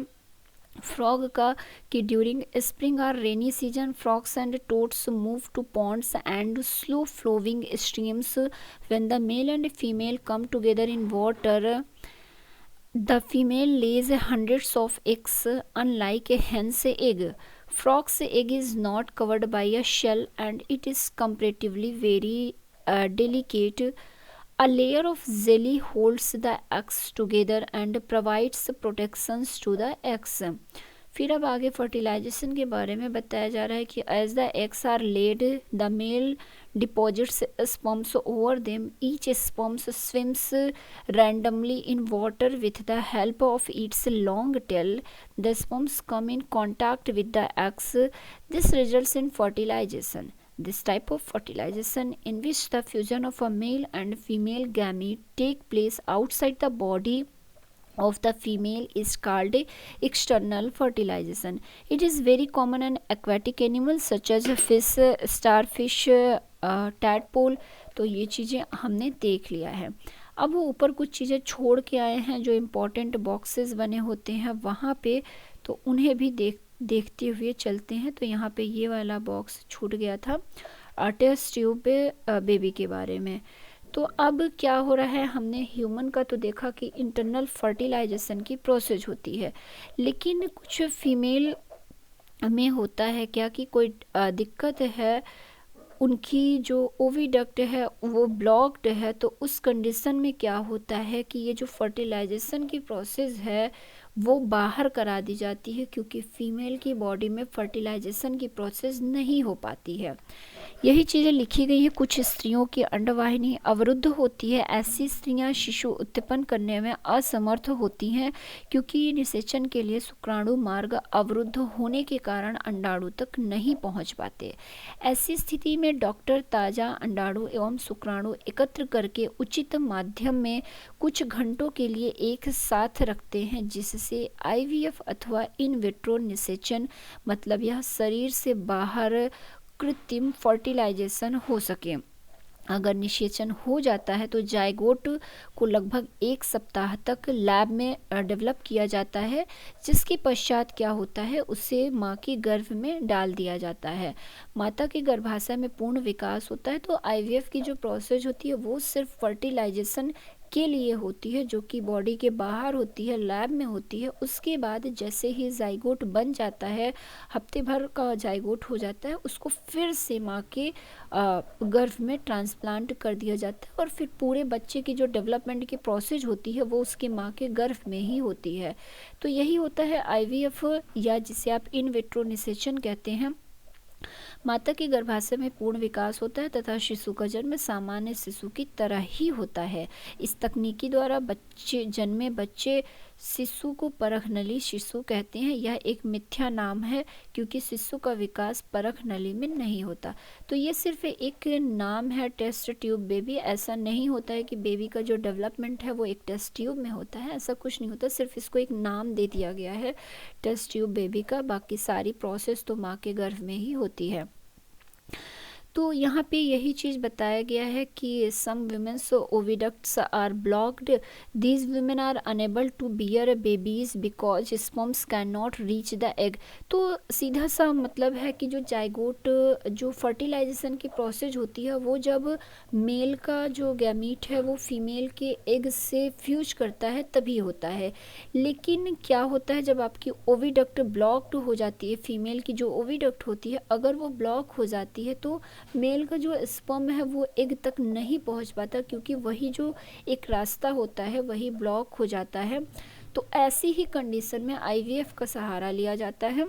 फ्रॉग का कि ड्यूरिंग स्प्रिंग और rainy season frogs and toads move to ponds and slow flowing streams when the male and female come together in water the female lays hundreds of eggs unlike a hen's egg. Frog's egg is not covered by a shell and it is comparatively very delicate. A layer of jelly holds the eggs together and provides protections to the eggs. फिर अब आगे fertilisation के बारे में बताया जा रहा है कि as the eggs are laid the male deposits sperms over them, each sperms swims randomly in water with the help of its long tail. The sperms come in contact with the eggs. This results in fertilization. This type of fertilization in which the fusion of a male and female gamete take place outside the body of the female is called external fertilization. It is very common in aquatic animals such as fish, starfish, tadpole. तो ये चीज़ें हमने देख लिया है। अब वो ऊपर कुछ चीज़ें छोड़ के आए हैं जो इम्पोर्टेंट बॉक्सेस बने होते हैं वहाँ पे, तो उन्हें भी देखते हुए चलते हैं। तो यहाँ पे ये वाला बॉक्स छूट गया था टेस्ट ट्यूब बेबी के बारे में। तो अब क्या हो रहा है, हमने ह्यूमन का तो देखा कि इंटरनल फर्टिलाइजेशन की प्रोसेस होती है, लेकिन कुछ फीमेल में होता है क्या कि कोई दिक्कत है, उनकी जो ओविडक्ट है वो ब्लॉक्ड है। तो उस कंडीशन में क्या होता है कि ये जो फर्टिलाइजेशन की प्रोसेस है वो बाहर करा दी जाती है, क्योंकि फीमेल की बॉडी में फर्टिलाइजेशन की प्रोसेस नहीं हो पाती है। यही चीज़ें लिखी गई हैं। कुछ स्त्रियों की अंडवाहिनी अवरुद्ध होती है। ऐसी स्त्रियां शिशु उत्पन्न करने में असमर्थ होती हैं, क्योंकि निषेचन के लिए शुक्राणु मार्ग अवरुद्ध होने के कारण अंडाणु तक नहीं पहुंच पाते। ऐसी स्थिति में डॉक्टर ताज़ा अंडाणु एवं शुक्राणु एकत्र करके उचित माध्यम में कुछ घंटों के लिए एक साथ रखते हैं, जिससे आईवीएफ अथवा इन विट्रो निषेचन, मतलब यह शरीर से बाहर कृत्रिम फर्टिलाइजेशन हो सके। अगर निषेचन हो जाता है तो जायगोट को लगभग 1 सप्ताह तक लैब में डेवलप किया जाता है, जिसके पश्चात क्या होता है उसे माँ की गर्भ में डाल दिया जाता है। माता के गर्भाशय में पूर्ण विकास होता है। तो आईवीएफ की जो प्रोसेस होती है वो सिर्फ फर्टिलाइजेशन के लिए होती है, जो कि बॉडी के बाहर होती है, लैब में होती है। उसके बाद जैसे ही जाइगोट बन जाता है, हफ्ते भर का जाइगोट हो जाता है, उसको फिर से माँ के गर्भ में ट्रांसप्लांट कर दिया जाता है और फिर पूरे बच्चे की जो डेवलपमेंट की प्रोसेस होती है वो उसके माँ के गर्भ में ही होती है। तो यही होता है आईवीएफ, या जिसे आप इन विट्रो निषेचन कहते हैं। माता के गर्भाशय में पूर्ण विकास होता है तथा शिशु का जन्म सामान्य शिशु की तरह ही होता है। इस तकनीकी द्वारा जन्मे बच्चे शिशु को परख नली शिशु कहते हैं। यह एक मिथ्या नाम है, क्योंकि शिशु का विकास परख नली में नहीं होता। तो ये सिर्फ एक नाम है टेस्ट ट्यूब बेबी। ऐसा नहीं होता है कि बेबी का जो डेवलपमेंट है वो एक टेस्ट ट्यूब में होता है, ऐसा कुछ नहीं होता। सिर्फ इसको एक नाम दे दिया गया है टेस्ट ट्यूब बेबी का, बाकी सारी प्रोसेस तो माँ के गर्भ में ही होती है। तो यहाँ पे यही चीज़ बताया गया है कि some womens oviducts are blocked, these women are unable to bear babies because sperms can not reach the egg. तो सीधा सा मतलब है कि जो जाइगोट जो फर्टिलाइजेशन की प्रोसेस होती है वो जब मेल का जो गैमीट है वो फीमेल के एग से फ्यूज करता है तभी होता है। लेकिन क्या होता है जब आपकी ओविडक्ट ब्लॉक्ड हो जाती है, फीमेल की जो ओविडक्ट होती है अगर वो ब्लॉक हो जाती है तो मेल का जो स्पर्म है वो एग तक नहीं पहुंच पाता, क्योंकि वही जो एक रास्ता होता है वही ब्लॉक हो जाता है। तो ऐसी ही कंडीशन में आईवीएफ का सहारा लिया जाता है।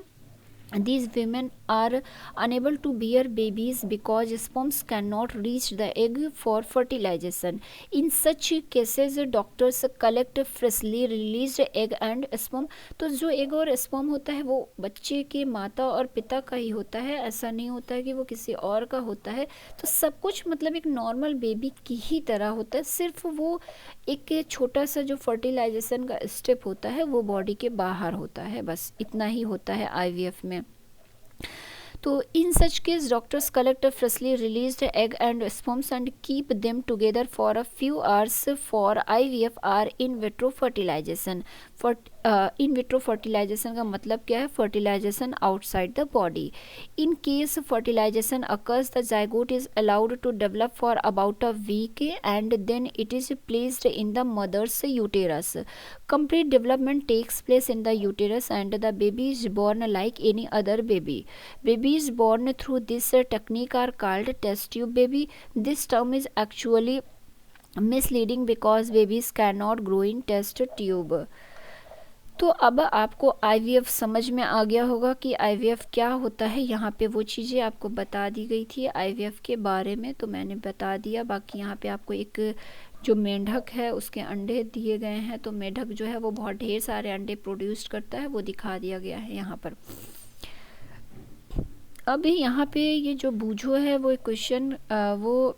These women are unable to bear babies because sperms cannot reach the egg for fertilization. In such cases, doctors collect freshly released egg and sperm. तो जो एग और स्पर्म होता है वो बच्चे के माता और पिता का ही होता है, ऐसा नहीं होता है कि वो किसी और का होता है। तो सब कुछ मतलब एक नॉर्मल बेबी की ही तरह होता है, सिर्फ वो एक छोटा सा जो फर्टिलाइजेशन का स्टेप होता है वो बॉडी के बाहर होता है, बस इतना ही होता है आईवीएफ में। तो in such case doctors collect freshly released egg and sperms and keep them together for a few hours for IVF or in vitro fertilization. In vitro fertilization का मतलब क्या है? Fertilization outside the body. In case fertilization occurs the zygote is allowed to develop for about a week and then it is placed in the mother's uterus. Complete development takes place in the uterus and the baby is born like any other baby. Babies born through this technique are called test tube baby. This term is actually misleading because babies cannot grow in test tube. तो अब आपको IVF समझ में आ गया होगा कि IVF क्या होता है। यहाँ पे वो चीज़ें आपको बता दी गई थी आईवीएफ के बारे में, तो मैंने बता दिया। बाकी यहाँ पे आपको एक जो मेंढक है उसके अंडे दिए गए हैं, तो मेंढक जो है वो बहुत ढेर सारे अंडे प्रोड्यूस करता है, वो दिखा दिया गया है यहाँ पर। अब यहाँ पे ये जो बूझो है वो क्वेश्चन वो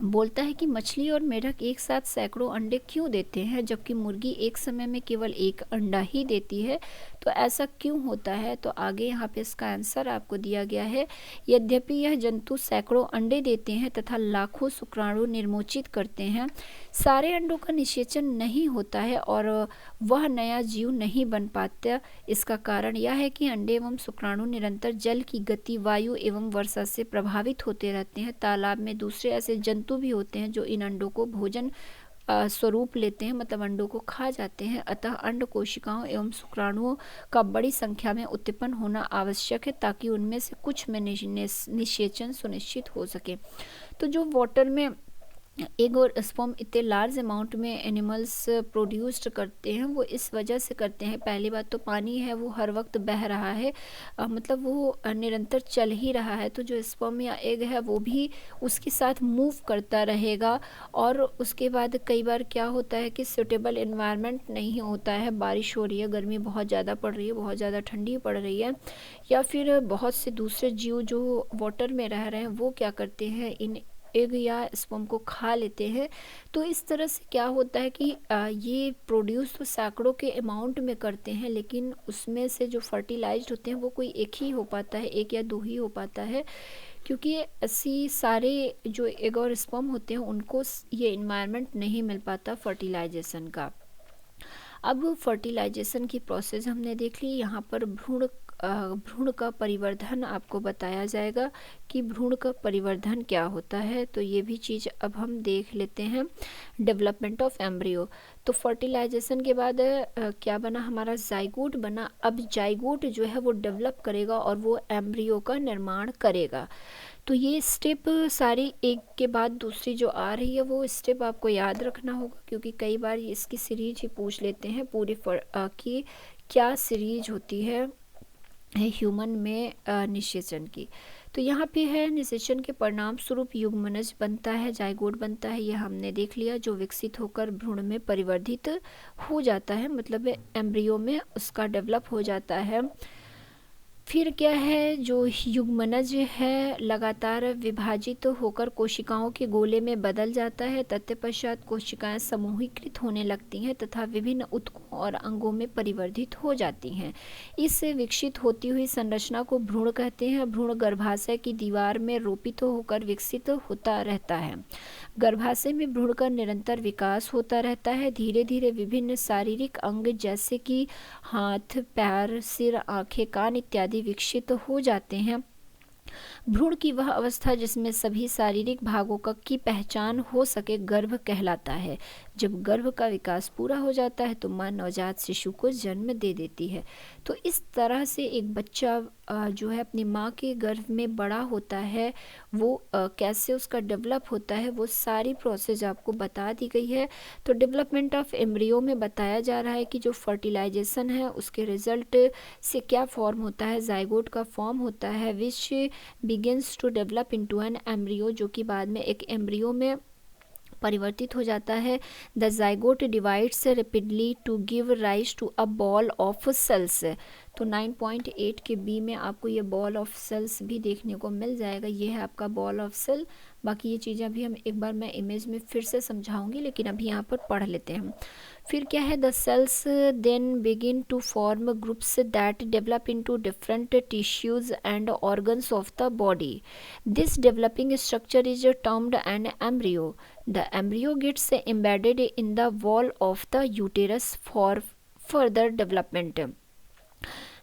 बोलता है कि मछली और मेढक एक साथ सैकड़ों अंडे क्यों देते हैं जबकि मुर्गी एक समय में केवल एक अंडा ही देती है, तो ऐसा क्यों होता है? तो आगे यहाँ पे इसका आंसर आपको दिया गया है। यद्यपि यह जंतु सैकड़ों अंडे देते हैं तथा लाखों शुक्राणु निर्मोचित करते हैं, सारे अंडों का निषेचन नहीं होता है और वह नया जीव नहीं बन पाता। इसका कारण यह है कि अंडे एवं शुक्राणु निरंतर जल की गति, वायु एवं वर्षा से प्रभावित होते रहते हैं। तालाब में दूसरे ऐसे जंतु भी होते हैं जो इन अंडों को भोजन स्वरूप लेते हैं, मतलब अंडों को खा जाते हैं। अतः अंड कोशिकाओं एवं शुक्राणुओं का बड़ी संख्या में उत्पन्न होना आवश्यक है ताकि उनमें से कुछ में निषेचन सुनिश्चित हो सके। तो जो वाटर में एग और स्पर्म इतने लार्ज अमाउंट में एनिमल्स प्रोड्यूस्ड करते हैं वो इस वजह से करते हैं। पहली बात तो पानी है वो हर वक्त बह रहा है, मतलब वो निरंतर चल ही रहा है, तो जो स्पर्म या एग है वो भी उसके साथ मूव करता रहेगा। और उसके बाद कई बार क्या होता है कि सूटेबल एनवायरनमेंट नहीं होता है, बारिश हो रही है, गर्मी बहुत ज़्यादा पड़ रही है, बहुत ज़्यादा ठंडी पड़ रही है, या फिर बहुत से दूसरे जीव जो वाटर में रह रहे हैं वो क्या करते हैं, इन एग या स्पर्म को खा लेते हैं। तो इस तरह से क्या होता है कि ये प्रोड्यूस तो सैकड़ों के अमाउंट में करते हैं, लेकिन उसमें से जो फर्टिलाइज्ड होते हैं वो कोई एक ही हो पाता है, एक या दो ही हो पाता है, क्योंकि ऐसी सारे जो एग और स्पर्म होते हैं उनको ये इन्वायरमेंट नहीं मिल पाता फर्टिलाइजेशन का। अब फर्टिलाइजेशन की प्रोसेस हमने देख ली। यहाँ पर भ्रूण का परिवर्धन आपको बताया जाएगा कि भ्रूण का परिवर्धन क्या होता है, तो ये भी चीज़ अब हम देख लेते हैं। डेवलपमेंट ऑफ एम्ब्रियो, तो फर्टिलाइजेशन के बाद क्या बना, हमारा जाइगोट बना। अब जाइगोट जो है वो डेवलप करेगा और वो एम्ब्रियो का निर्माण करेगा। तो ये स्टेप सारी एक के बाद दूसरी जो आ रही है वो स्टेप आपको याद रखना होगा, क्योंकि कई बार इसकी सीरीज ही पूछ लेते हैं पूरी कि क्या सीरीज होती है ह्यूमन में निषेचन की। तो यहाँ पे है निषेचन के परिणाम स्वरूप युग्मनज बनता है, जाइगोट बनता है, ये हमने देख लिया, जो विकसित होकर भ्रूण में परिवर्तित हो जाता है, मतलब एम्ब्रियो में उसका डेवलप हो जाता है। फिर क्या है, जो युग्मनज है लगातार विभाजित होकर कोशिकाओं के गोले में बदल जाता है। तत्पश्चात कोशिकाएं समूहीकृत होने लगती हैं तथा विभिन्न ऊतकों और अंगों में परिवर्तित हो जाती हैं। इस विकसित होती हुई संरचना को भ्रूण कहते हैं। भ्रूण गर्भाशय की दीवार में रोपित होकर विकसित होता रहता है। गर्भाशय में भ्रूण का निरंतर विकास होता रहता है। धीरे धीरे विभिन्न शारीरिक अंग जैसे कि हाथ, पैर, सिर, आंखें, कान इत्यादि विकसित हो जाते हैं। भ्रूण की वह अवस्था जिसमें सभी शारीरिक भागों की पहचान हो सके गर्भ कहलाता है। जब गर्भ का विकास पूरा हो जाता है तो मां नवजात शिशु को जन्म दे देती है। तो इस तरह से एक बच्चा जो है अपनी माँ के गर्भ में बड़ा होता है, वो कैसे उसका डेवलप होता है वो सारी प्रोसेस आपको बता दी गई है। तो डेवलपमेंट ऑफ एम्ब्रियो में बताया जा रहा है कि जो फर्टिलाइजेशन है उसके रिजल्ट से क्या फॉर्म होता है, जाइगोट का फॉर्म होता है which begins to develop into an embryo, जो कि बाद में एक एम्ब्रियो में परिवर्तित हो जाता है। The zygote divides rapidly to give rise to a ball of cells. तो 9.8 के बी में आपको ये बॉल ऑफ सेल्स भी देखने को मिल जाएगा। ये है आपका बॉल ऑफ सेल। बाकी ये चीज़ें अभी हम एक बार मैं इमेज में फिर से समझाऊंगी, लेकिन अभी यहाँ पर पढ़ लेते हैं हम। फिर क्या है, the cells then begin to form groups that develop into different tissues and organs of the body. This developing structure is termed an embryo. The embryo gets embedded in the wall of the uterus for further development.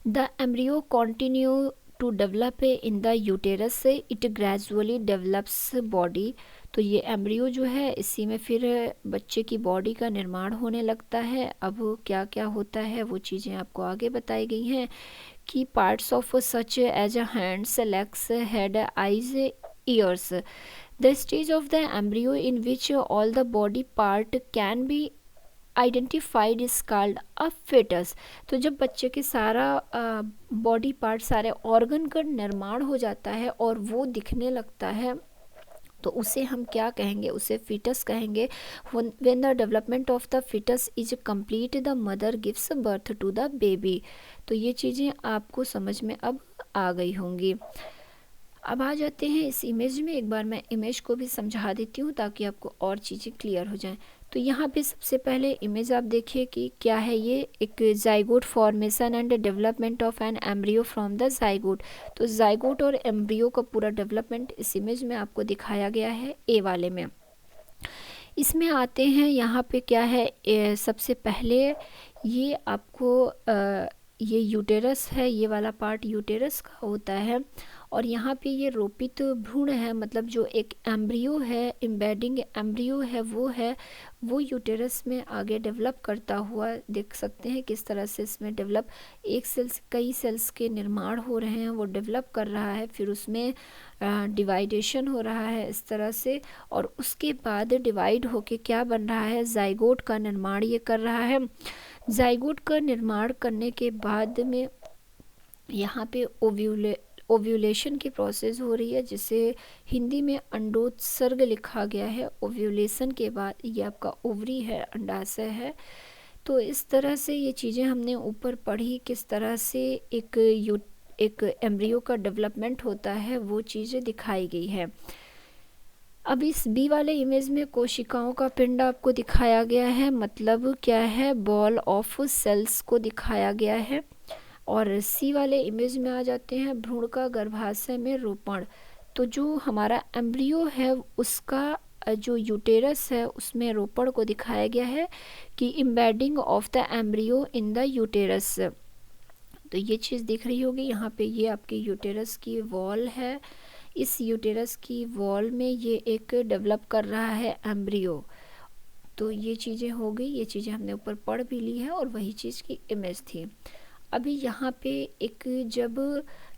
The embryo continue to develop in the uterus. It gradually develops body. तो ये embryo जो है इसी में फिर बच्चे की body का निर्माण होने लगता है। अब क्या क्या होता है वो चीज़ें आपको आगे बताई गई हैं कि parts of such as hands, legs, head, eyes, ears. The stage of the embryo in which all the body part can be identified is called a fetus. तो जब बच्चे के सारा बॉडी पार्ट, सारे ऑर्गन का निर्माण हो जाता है और वो दिखने लगता है तो उसे हम क्या कहेंगे, उसे फीटस कहेंगे। When the development of the fetus is complete, the mother gives birth to the baby. तो ये चीज़ें आपको समझ में अब आ गई होंगी। अब आ जाते हैं इस इमेज में। एक बार मैं इमेज को भी समझा देती हूँ ताकि आपको और चीज़ें क्लियर हो जाएं। तो यहाँ पे सबसे पहले इमेज आप देखिए कि क्या है, ये एक zygote formation and development of an embryo from the zygote. तो जाइगोट और एम्ब्रियो का पूरा डेवलपमेंट इस इमेज में आपको दिखाया गया है ए वाले में। इसमें आते हैं, यहाँ पे क्या है, सबसे पहले ये आपको ये यूटेरस है, ये वाला पार्ट यूटेरस का होता है और यहाँ पे ये रोपित भ्रूण है, मतलब जो एक एम्ब्रियो है, एम्बेडिंग एम्ब्रियो है वो यूटेरस में आगे डेवलप करता हुआ देख सकते हैं किस तरह से इसमें डेवलप, एक सेल्स कई सेल्स के निर्माण हो रहे हैं, वो डेवलप कर रहा है, फिर उसमें डिवाइडेशन हो रहा है इस तरह से, और उसके बाद डिवाइड होके क्या बन रहा है, जाइगोट का निर्माण ये कर रहा है। जाइगोट का निर्माण करने के बाद में यहाँ पे ओव्यूलेशन की प्रोसेस हो रही है, जिसे हिंदी में अंडोत्सर्ग लिखा गया है। ओव्यूलेशन के बाद ये आपका ओवरी है, अंडाशय है। तो इस तरह से ये चीज़ें हमने ऊपर पढ़ी, किस तरह से एक एम्ब्रियो का डेवलपमेंट होता है, वो चीज़ें दिखाई गई है। अब इस बी वाले इमेज में कोशिकाओं का पिंड आपको दिखाया गया है, मतलब क्या है, बॉल ऑफ सेल्स को दिखाया गया है। और सी वाले इमेज में आ जाते हैं, भ्रूण का गर्भाशय में रोपण। तो जो हमारा एम्ब्रियो है उसका जो यूटेरस है उसमें रोपण को दिखाया गया है कि embedding of the embryo in the uterus. तो ये चीज़ दिख रही होगी यहाँ पे, ये आपकी यूटेरस की वॉल है, इस यूटेरस की वॉल में ये एक डेवलप कर रहा है एम्ब्रियो। तो ये चीज़ें हो गई, ये चीज़ें हमने ऊपर पढ़ भी ली है और वही चीज़ की इमेज थी। अभी यहाँ पे एक जब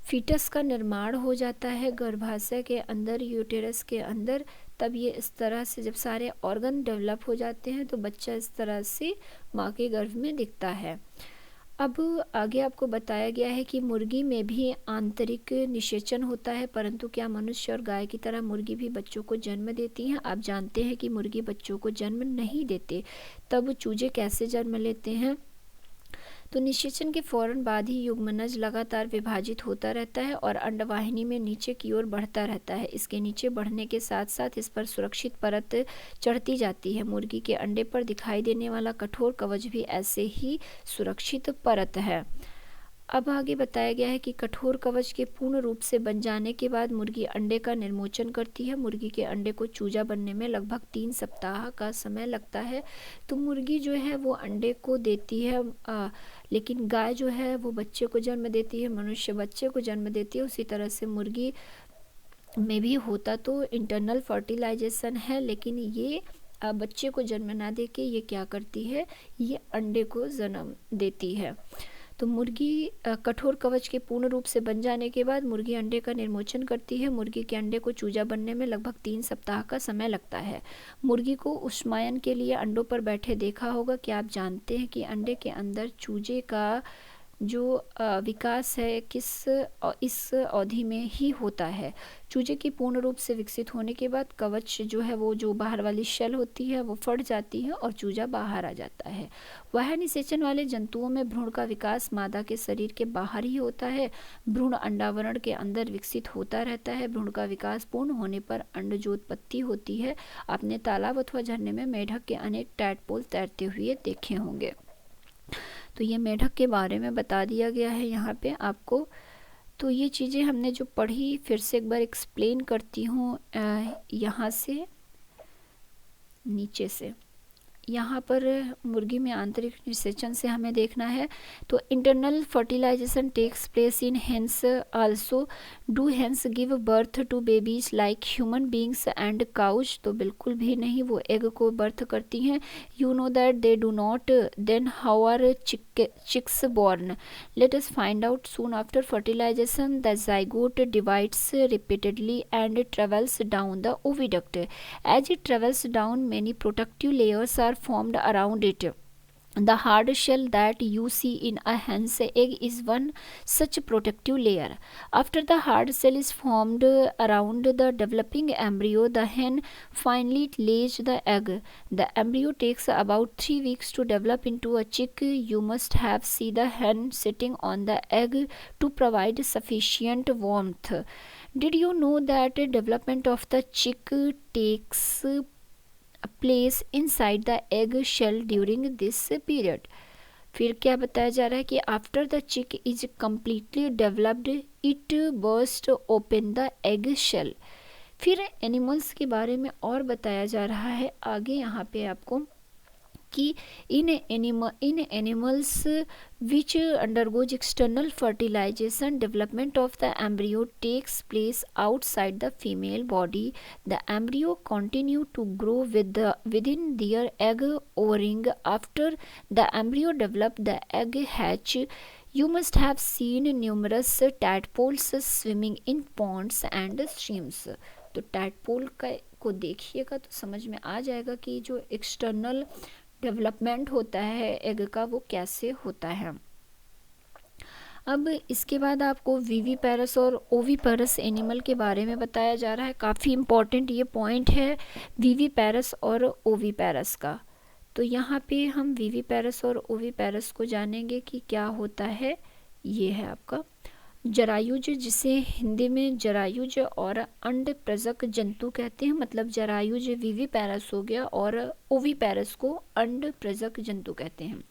फीटस का निर्माण हो जाता है गर्भाशय के अंदर, यूटेरस के अंदर, तब ये इस तरह से जब सारे ऑर्गन डेवलप हो जाते हैं तो बच्चा इस तरह से माँ के गर्भ में दिखता है। अब आगे आपको बताया गया है कि मुर्गी में भी आंतरिक निषेचन होता है, परंतु क्या मनुष्य और गाय की तरह मुर्गी भी बच्चों को जन्म देती हैं? आप जानते हैं कि मुर्गी बच्चों को जन्म नहीं देते। तब चूजे कैसे जन्म लेते हैं? तो निषेचन के फौरन बाद ही युग्मनज लगातार विभाजित होता रहता है और अंडवाहिनी में नीचे की ओर बढ़ता रहता है। इसके नीचे बढ़ने के साथ साथ इस पर सुरक्षित परत चढ़ती जाती है। मुर्गी के अंडे पर दिखाई देने वाला कठोर कवच भी ऐसे ही सुरक्षित परत है। अब आगे बताया गया है कि कठोर कवच के पूर्ण रूप से बन जाने के बाद मुर्गी अंडे का निर्मोचन करती है। मुर्गी के अंडे को चूजा बनने में लगभग 3 सप्ताह का समय लगता है। तो मुर्गी जो है वो अंडे को देती है, लेकिन गाय जो है वो बच्चे को जन्म देती है, मनुष्य बच्चे को जन्म देती है। उसी तरह से मुर्गी में भी होता तो इंटरनल फर्टिलाइजेशन है, लेकिन ये बच्चे को जन्म ना दे के ये क्या करती है, ये अंडे को जन्म देती है। तो मुर्गी कठोर कवच के पूर्ण रूप से बन जाने के बाद मुर्गी अंडे का निर्मोचन करती है। मुर्गी के अंडे को चूजा बनने में लगभग 3 सप्ताह का समय लगता है। मुर्गी को ऊष्मायन के लिए अंडों पर बैठे देखा होगा। क्या आप जानते हैं कि अंडे के अंदर चूजे का जो विकास है इस अवधि में ही होता है। चूजे की पूर्ण रूप से विकसित होने के बाद कवच जो है वो जो बाहर वाली शेल होती है वो फट जाती है और चूजा बाहर आ जाता है। वह निषेचन वाले जंतुओं में भ्रूण का विकास मादा के शरीर के बाहर ही होता है। भ्रूण अंडावरण के अंदर विकसित होता रहता है। भ्रूण का विकास पूर्ण होने पर अंडजोत्पत्ति होती है। आपने तालाब अथवा झरने में मेढक के अनेक टैडपोल तैरते हुए देखे होंगे। तो ये मेढक के बारे में बता दिया गया है यहाँ पे आपको। तो ये चीज़ें हमने जो पढ़ी फिर से एक बार एक्सप्लेन करती हूँ। यहाँ से नीचे से यहाँ पर मुर्गी में आंतरिक निषेचन से हमें देखना है। तो internal fertilisation takes place in hens also. Do hens give birth to babies like human beings and cows? तो बिल्कुल भी नहीं, वो एग को बर्थ करती हैं। You know that they do not, then how are chicks born? Let us find out. Soon after fertilisation the zygote divides repeatedly and travels down the oviduct. As it travels down, many protective layers are formed around it. The hard shell that you see in a hen's egg is one such protective layer. After the hard shell is formed around the developing embryo, the hen finally lays the egg. The embryo takes about 3 weeks to develop into a chick. You must have seen the hen sitting on the egg to provide sufficient warmth. Did you know that development of the chick takes place inside the egg shell during this period? फिर क्या बताया जा रहा है कि after the chick is completely developed it burst open the egg shell. फिर animals के बारे में और बताया जा रहा है आगे यहाँ पे आपको कि इन animals which undergoes external fertilization, development of the embryo takes place outside the female body. The embryo continue to grow within their egg o-ring. After the embryo develop, the egg hatch. You must have seen numerous tadpoles swimming in ponds and streams. तो tadpole को देखिएगा तो समझ में आ जाएगा कि जो external development होता है एग का वो कैसे होता है। अब इसके बाद आपको विविपेरस और ओविपेरस एनिमल के बारे में बताया जा रहा है। काफ़ी इम्पॉर्टेंट ये पॉइंट है विविपेरस और ओविपेरस का। तो यहाँ पे हम विविपेरस और ओविपेरस को जानेंगे कि क्या होता है। ये है आपका जरायुज, जिसे हिंदी में जरायुज और अंड प्रजक जंतु कहते हैं। मतलब जरायुज विविपेरस हो गया और ओविपेरस को अंड प्रजक जंतु कहते हैं।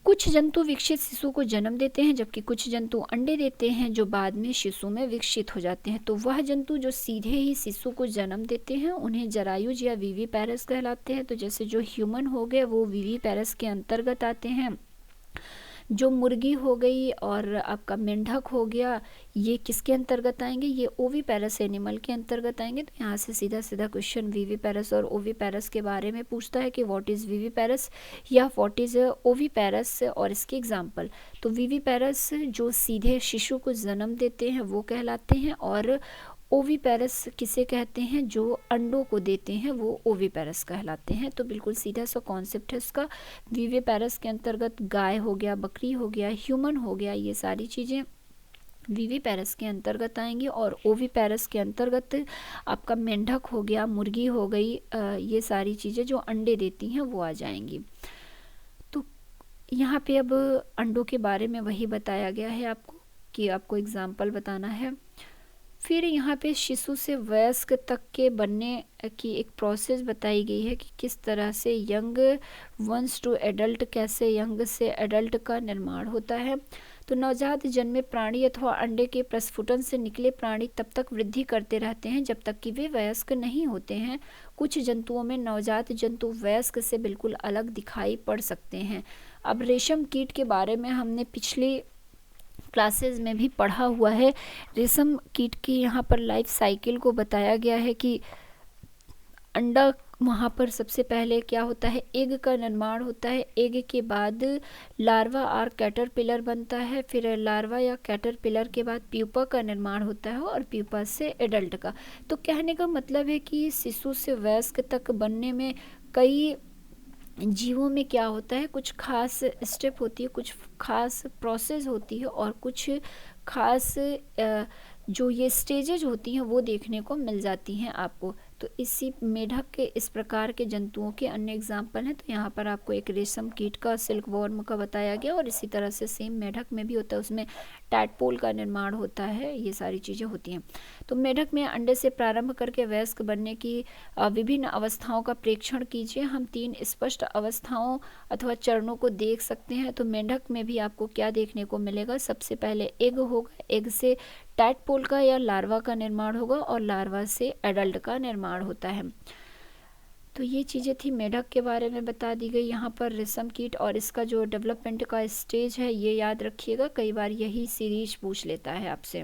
कुछ जंतु विकसित शिशु को जन्म देते हैं जबकि कुछ जंतु अंडे देते हैं जो बाद में शिशु में विकसित हो जाते हैं। तो वह जंतु जो सीधे ही शिशु को जन्म देते हैं उन्हें जरायुज या विविपेरस कहलाते हैं। तो जैसे जो ह्यूमन हो गए वो विविपेरस के अंतर्गत आते हैं। जो मुर्गी हो गई और आपका मेंढक हो गया ये किसके अंतर्गत आएंगे, ये ओविपेरस एनिमल के अंतर्गत आएंगे। तो यहाँ से सीधा सीधा क्वेश्चन विविपेरस और ओविपेरस के बारे में पूछता है कि व्हाट इज़ विविपेरस या व्हाट इज़ ओविपेरस और इसके एग्जाम्पल। तो विविपेरस जो सीधे शिशु को जन्म देते हैं वो कहलाते हैं और ओविपेरस किसे कहते हैं, जो अंडों को देते हैं वो ओविपेरस कहलाते हैं। तो बिल्कुल सीधा सा कॉन्सेप्ट है इसका। विविपेरस के अंतर्गत गाय हो गया, बकरी हो गया, ह्यूमन हो गया, ये सारी चीज़ें विविपेरस के अंतर्गत आएंगी। और ओविपेरस के अंतर्गत आपका मेंढक हो गया, मुर्गी हो गई, ये सारी चीज़ें जो अंडे देती हैं वो आ जाएंगी। तो यहाँ पे अब अंडों के बारे में वही बताया गया है आपको कि आपको एग्जाम्पल बताना है। फिर यहाँ पे शिशु से वयस्क तक के बनने की एक प्रोसेस बताई गई है कि किस तरह से यंग वंस टू एडल्ट, कैसे यंग से एडल्ट का निर्माण होता है। तो नवजात जन्मे प्राणी अथवा अंडे के प्रस्फुटन से निकले प्राणी तब तक वृद्धि करते रहते हैं जब तक कि वे वयस्क नहीं होते हैं। कुछ जंतुओं में नवजात जंतु वयस्क से बिल्कुल अलग दिखाई पड़ सकते हैं। अब रेशम कीट के बारे में हमने पिछली क्लासेस में भी पढ़ा हुआ है। रेशम कीट की यहाँ पर लाइफ साइकिल को बताया गया है कि अंडा, वहाँ पर सबसे पहले क्या होता है, एग का निर्माण होता है। एग के बाद लार्वा और कैटरपिलर बनता है। फिर लार्वा या कैटरपिलर के बाद प्यूपा का निर्माण होता है और प्यूपा से एडल्ट का। तो कहने का मतलब है कि शिशु से वयस्क तक बनने में कई जीवों में क्या होता है, कुछ खास स्टेप होती है, कुछ खास प्रोसेस होती है और कुछ खास जो ये स्टेजेज होती हैं वो देखने को मिल जाती हैं आपको। तो इसी मेढक के इस प्रकार के जंतुओं के अन्य एग्जाम्पल हैं। तो यहाँ पर आपको एक रेशम कीट का, सिल्क वॉर्म का बताया गया और इसी तरह से सेम मेढक में भी होता है, उसमें टैडपोल का निर्माण होता है, ये सारी चीज़ें होती हैं। तो मेढक में अंडे से प्रारंभ करके वयस्क बनने की विभिन्न अवस्थाओं का प्रेक्षण कीजिए। हम 3 स्पष्ट अवस्थाओं अथवा चरणों को देख सकते हैं। तो मेढक में भी आपको क्या देखने को मिलेगा, सबसे पहले एग होगा, एग से टैडपोल का या लार्वा का निर्माण होगा और लार्वा से एडल्ट का निर्माण होता है। तो ये चीज़ें थी मेढक के बारे में बता दी गई। यहाँ पर रेशम कीट और इसका जो डेवलपमेंट का स्टेज है ये याद रखिएगा, कई बार यही सीरीज पूछ लेता है आपसे।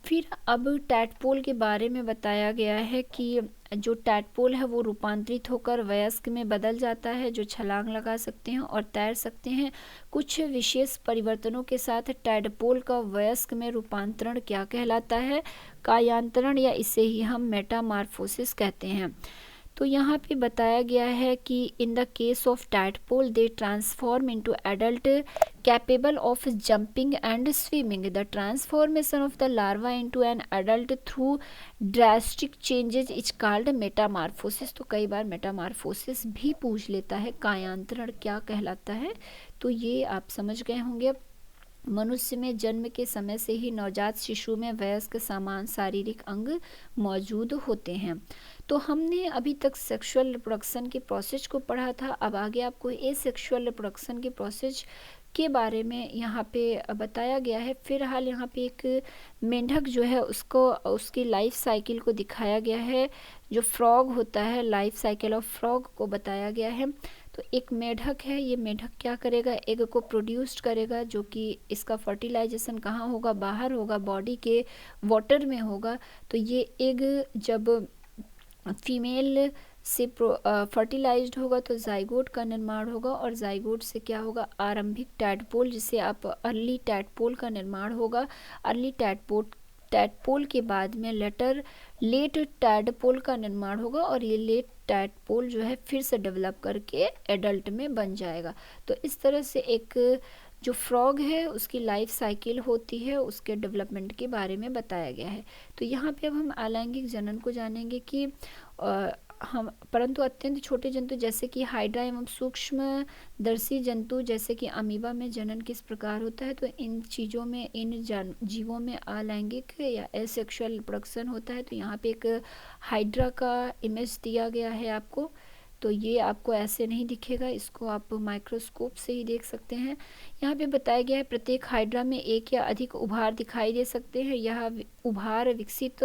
फिर अब टैडपोल के बारे में बताया गया है कि जो टैडपोल है वो रूपांतरित होकर वयस्क में बदल जाता है, जो छलांग लगा सकते हैं और तैर सकते हैं। कुछ विशेष परिवर्तनों के साथ टैडपोल का वयस्क में रूपांतरण क्या कहलाता है, कायांतरण, या इसे ही हम मेटामार्फोसिस कहते हैं। तो यहाँ पे बताया गया है कि in the case of tadpole they transform into adult capable of jumping and swimming. The transformation of the larva into an adult through drastic changes is called metamorphosis. तो कई बार मेटामार्फोसिस भी पूछ लेता है, कायांतरण क्या कहलाता है। तो ये आप समझ गए होंगे। मनुष्य में जन्म के समय से ही नवजात शिशु में वयस्क समान शारीरिक अंग मौजूद होते हैं। तो हमने अभी तक सेक्सुअल रिप्रोडक्शन के प्रोसेस को पढ़ा था। अब आगे आपको एसेक्सुअल रिप्रोडक्शन के प्रोसेस के बारे में यहाँ पे बताया गया है। फिलहाल यहाँ पे एक मेंढक जो है उसको, उसकी लाइफ साइकिल को दिखाया गया है। जो फ्रॉग होता है, लाइफ साइकिल ऑफ फ्रॉग को बताया गया है। तो एक मेढक है, ये मेढक क्या करेगा, एग को प्रोड्यूस करेगा, जो कि इसका फर्टिलाइजेशन कहाँ होगा, बाहर होगा, बॉडी के वाटर में होगा। तो ये एग जब फीमेल से फर्टिलाइज्ड होगा तो जाइगोट का निर्माण होगा और जाइगोट से क्या होगा, आरंभिक टैडपोल, जिसे आप अर्ली टैडपोल का निर्माण होगा। अर्ली टैडपोल के बाद में लेट टैडपोल का निर्माण होगा और ये लेट टैडपोल जो है फिर से डेवलप करके एडल्ट में बन जाएगा। तो इस तरह से एक जो फ्रॉग है उसकी लाइफ साइकिल होती है, उसके डेवलपमेंट के बारे में बताया गया है। तो यहाँ पे अब हम अलैंगिक जनन को जानेंगे कि हम परंतु अत्यंत छोटे जंतु जैसे कि हाइड्रा एवं सूक्ष्मदर्शी जंतु जैसे कि अमीबा में जनन किस प्रकार होता है। तो इन चीज़ों में, इन जीवों में अलैंगिक या एसेक्सुअल रिप्रोडक्शन होता है। तो यहाँ पे एक हाइड्रा का इमेज दिया गया है आपको। तो ये आपको ऐसे नहीं दिखेगा, इसको आप माइक्रोस्कोप से ही देख सकते हैं। यहाँ पे बताया गया है प्रत्येक हाइड्रा में एक या अधिक उभार दिखाई दे सकते हैं। यह उभार विकसित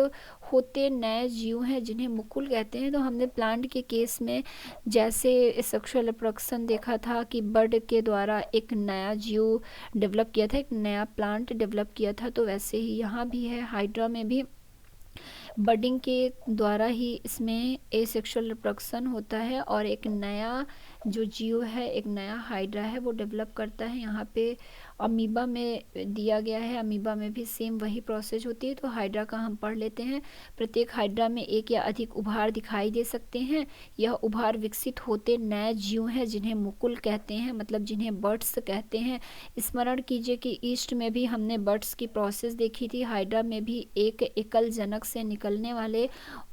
होते नए जीव हैं जिन्हें मुकुल कहते हैं। तो हमने प्लांट के केस में जैसे सेक्सुअल रिप्रोडक्शन देखा था कि बर्ड के द्वारा एक नया जीव डेवलप किया था, एक नया प्लांट डेवलप किया था, तो वैसे ही यहाँ भी है, हाइड्रा में भी बडिंग के द्वारा ही इसमें एसेक्सुअल रिप्रोडक्शन होता है और एक नया जो जीव है, एक नया हाइड्रा है वो डेवलप करता है। यहाँ पे अमीबा में दिया गया है, अमीबा में भी सेम वही प्रोसेस होती है। तो हाइड्रा का हम पढ़ लेते हैं। प्रत्येक हाइड्रा में एक या अधिक उभार दिखाई दे सकते हैं। यह उभार विकसित होते नए जीव हैं जिन्हें मुकुल कहते हैं, मतलब जिन्हें बर्ड्स कहते हैं। स्मरण कीजिए कि ईस्ट में भी हमने बर्ड्स की प्रोसेस देखी थी। हाइड्रा में भी एक एकल जनक से निकलने वाले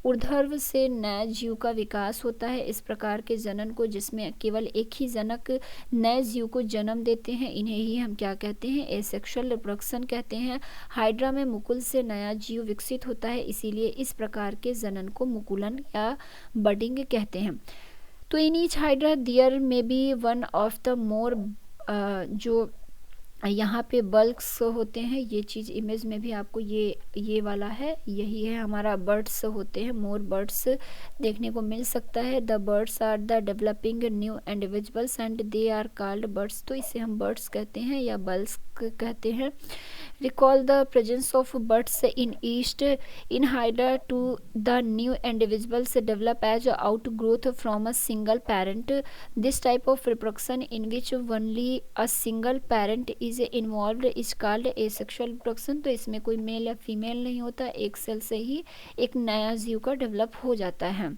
ऊर्ध्व से नए जीव का विकास होता है। इस प्रकार के जनन को, जिसमें केवल एक ही जनक नए जीव को जन्म देते हैं, इन्हें ही हम क्या कहते हैं, एसेक्सुअल रिप्रोडक्शन कहते हैं। हाइड्रा में मुकुल से नया जीव विकसित होता है, इसीलिए इस प्रकार के जनन को मुकुलन या बडिंग कहते हैं। तो in each hydra there may be one of the more, जो यहाँ पे बल्क्स होते हैं, ये चीज़ इमेज में भी आपको ये वाला है, यही है हमारा बर्ड्स होते हैं, मोर बर्ड्स देखने को मिल सकता है। The buds are the developing new individuals and they are called buds, तो इसे हम बर्ड्स कहते हैं या बल्क्स कहते हैं। Recall the presence of buds in yeast in hydra to the new individuals develop as out growth from a single parent. This type of reproduction in which only a single parent is involved is called asexual reproduction. तो इसमें कोई mail या female नहीं होता, एक cell से ही एक नया जीव का डेवलप हो जाता है।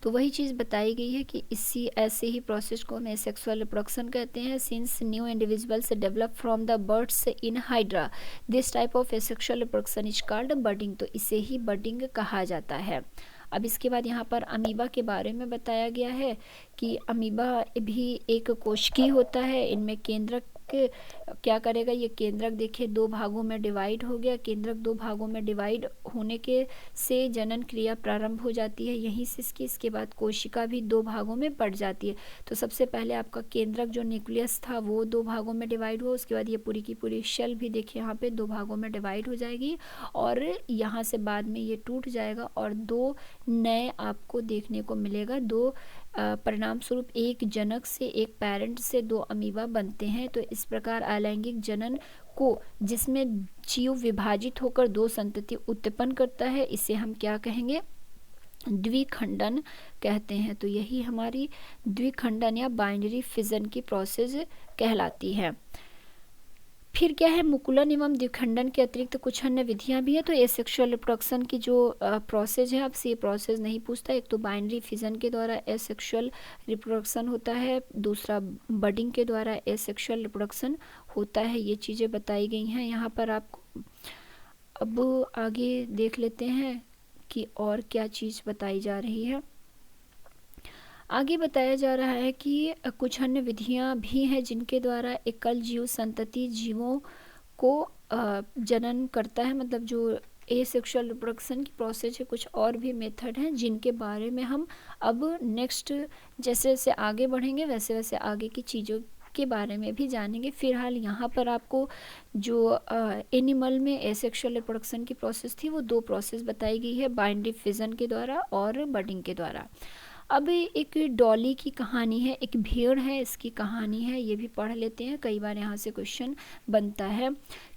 तो वही चीज़ बताई गई है कि इसी ऐसे ही प्रोसेस को हम एसेक्सुअल रिप्रोडक्शन कहते हैं। Since new individuals develop from the birds in hydra, this type of asexual reproduction is called budding, तो इसे ही बडिंग कहा जाता है। अब इसके बाद यहाँ पर अमीबा के बारे में बताया गया है कि अमीबा भी एक कोशिकी होता है। इनमें केंद्रक क्या करेगा, ये केंद्रक देखिए दो भागों में डिवाइड हो गया। केंद्रक दो भागों में डिवाइड होने के से जनन क्रिया प्रारंभ हो जाती है यहीं से इसके बाद कोशिका भी दो भागों में बढ़ जाती है। तो सबसे पहले आपका केंद्रक जो न्यूक्लियस था वो दो भागों में डिवाइड हुआ, उसके बाद ये पूरी की पूरी शेल भी देखिए यहाँ पे दो भागों में डिवाइड हो जाएगी और यहाँ से बाद में ये टूट जाएगा और दो नए आपको देखने को मिलेगा। दो परिणाम स्वरूप एक जनक से, एक पेरेंट से दो अमीबा बनते हैं। तो इस प्रकार अलैंगिक जनन को, जिसमें जीव विभाजित होकर दो संतति उत्पन्न करता है, इसे हम क्या कहेंगे, द्विखंडन कहते हैं। तो यही हमारी द्विखंडन या बाइनरी फिजन की प्रोसेस कहलाती है। फिर क्या है, मुकुलन एवं द्विखंडन के अतिरिक्त कुछ अन्य विधियां भी है। तो एसेक्सुअल रिप्रोडक्शन की जो प्रोसेस है, आपसे ये प्रोसेस नहीं पूछता। एक तो बाइनरी फिजन के द्वारा एसेक्सुअल रिप्रोडक्शन होता है, दूसरा बडिंग के द्वारा एसेक्सुअल रिप्रोडक्शन होता है। ये चीज़ें बताई गई हैं यहाँ पर आपको। अब आगे देख लेते हैं कि और क्या चीज़ बताई जा रही है। आगे बताया जा रहा है कि कुछ अन्य विधियां भी हैं जिनके द्वारा एकल जीव संतति जीवों को जनन करता है, मतलब जो एसेक्सुअल रिप्रोडक्शन की प्रोसेस है। कुछ और भी मेथड हैं जिनके बारे में हम अब नेक्स्ट जैसे जैसे आगे बढ़ेंगे वैसे वैसे आगे की चीज़ों के बारे में भी जानेंगे। फिलहाल यहाँ पर आपको जो एनिमल में एसेक्सुअल रिप्रोडक्शन की प्रोसेस थी वो दो प्रोसेस बताई गई है, बाइनरी फिजन के द्वारा और बडिंग के द्वारा। अब एक डॉली की कहानी है, एक भेड़ है, इसकी कहानी है, ये भी पढ़ लेते हैं। कई बार यहाँ से क्वेश्चन बनता है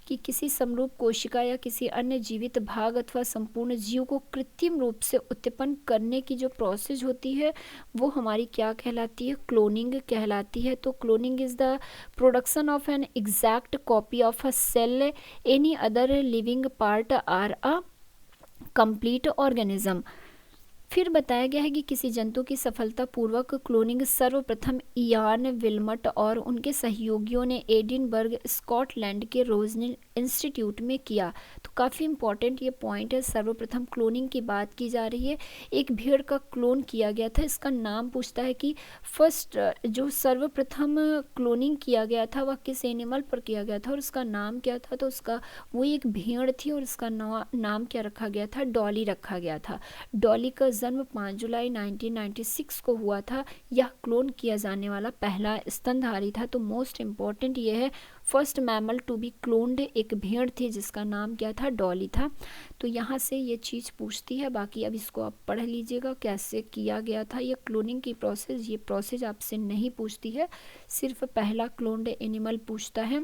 कि किसी समरूप कोशिका या किसी अन्य जीवित भाग अथवा संपूर्ण जीव को कृत्रिम रूप से उत्पन्न करने की जो प्रोसेस होती है वो हमारी क्या कहलाती है, क्लोनिंग कहलाती है। तो cloning is the production of an exact copy of a cell, any other living part or a complete organism. फिर बताया गया है कि किसी जंतु की सफलतापूर्वक क्लोनिंग सर्वप्रथम इयान विल्मट और उनके सहयोगियों ने एडिनबर्ग स्कॉटलैंड के रोजनिल इंस्टीट्यूट में किया। तो काफ़ी इंपॉर्टेंट ये पॉइंट है, सर्वप्रथम क्लोनिंग की बात की जा रही है। एक भेड़ का क्लोन किया गया था, इसका नाम पूछता है कि फर्स्ट जो सर्वप्रथम क्लोनिंग किया गया था वह किस एनिमल पर किया गया था और उसका नाम क्या था। तो उसका वो एक भेड़ थी और उसका नाम क्या रखा गया था, डॉली रखा गया था। डॉली का जन्म 5 जुलाई 1996 को हुआ था। यह क्लोन किया जाने वाला पहला स्तनधारी था। तो मोस्ट इम्पॉर्टेंट ये है, first mammal to be cloned एक भेड़ थी जिसका नाम क्या था, डॉली था। तो यहाँ से ये चीज़ पूछती है, बाकी अब इसको आप पढ़ लीजिएगा कैसे किया गया था ये क्लोनिंग की प्रोसेस। ये प्रोसेस आपसे नहीं पूछती है, सिर्फ पहला क्लोन्ड एनिमल पूछता है।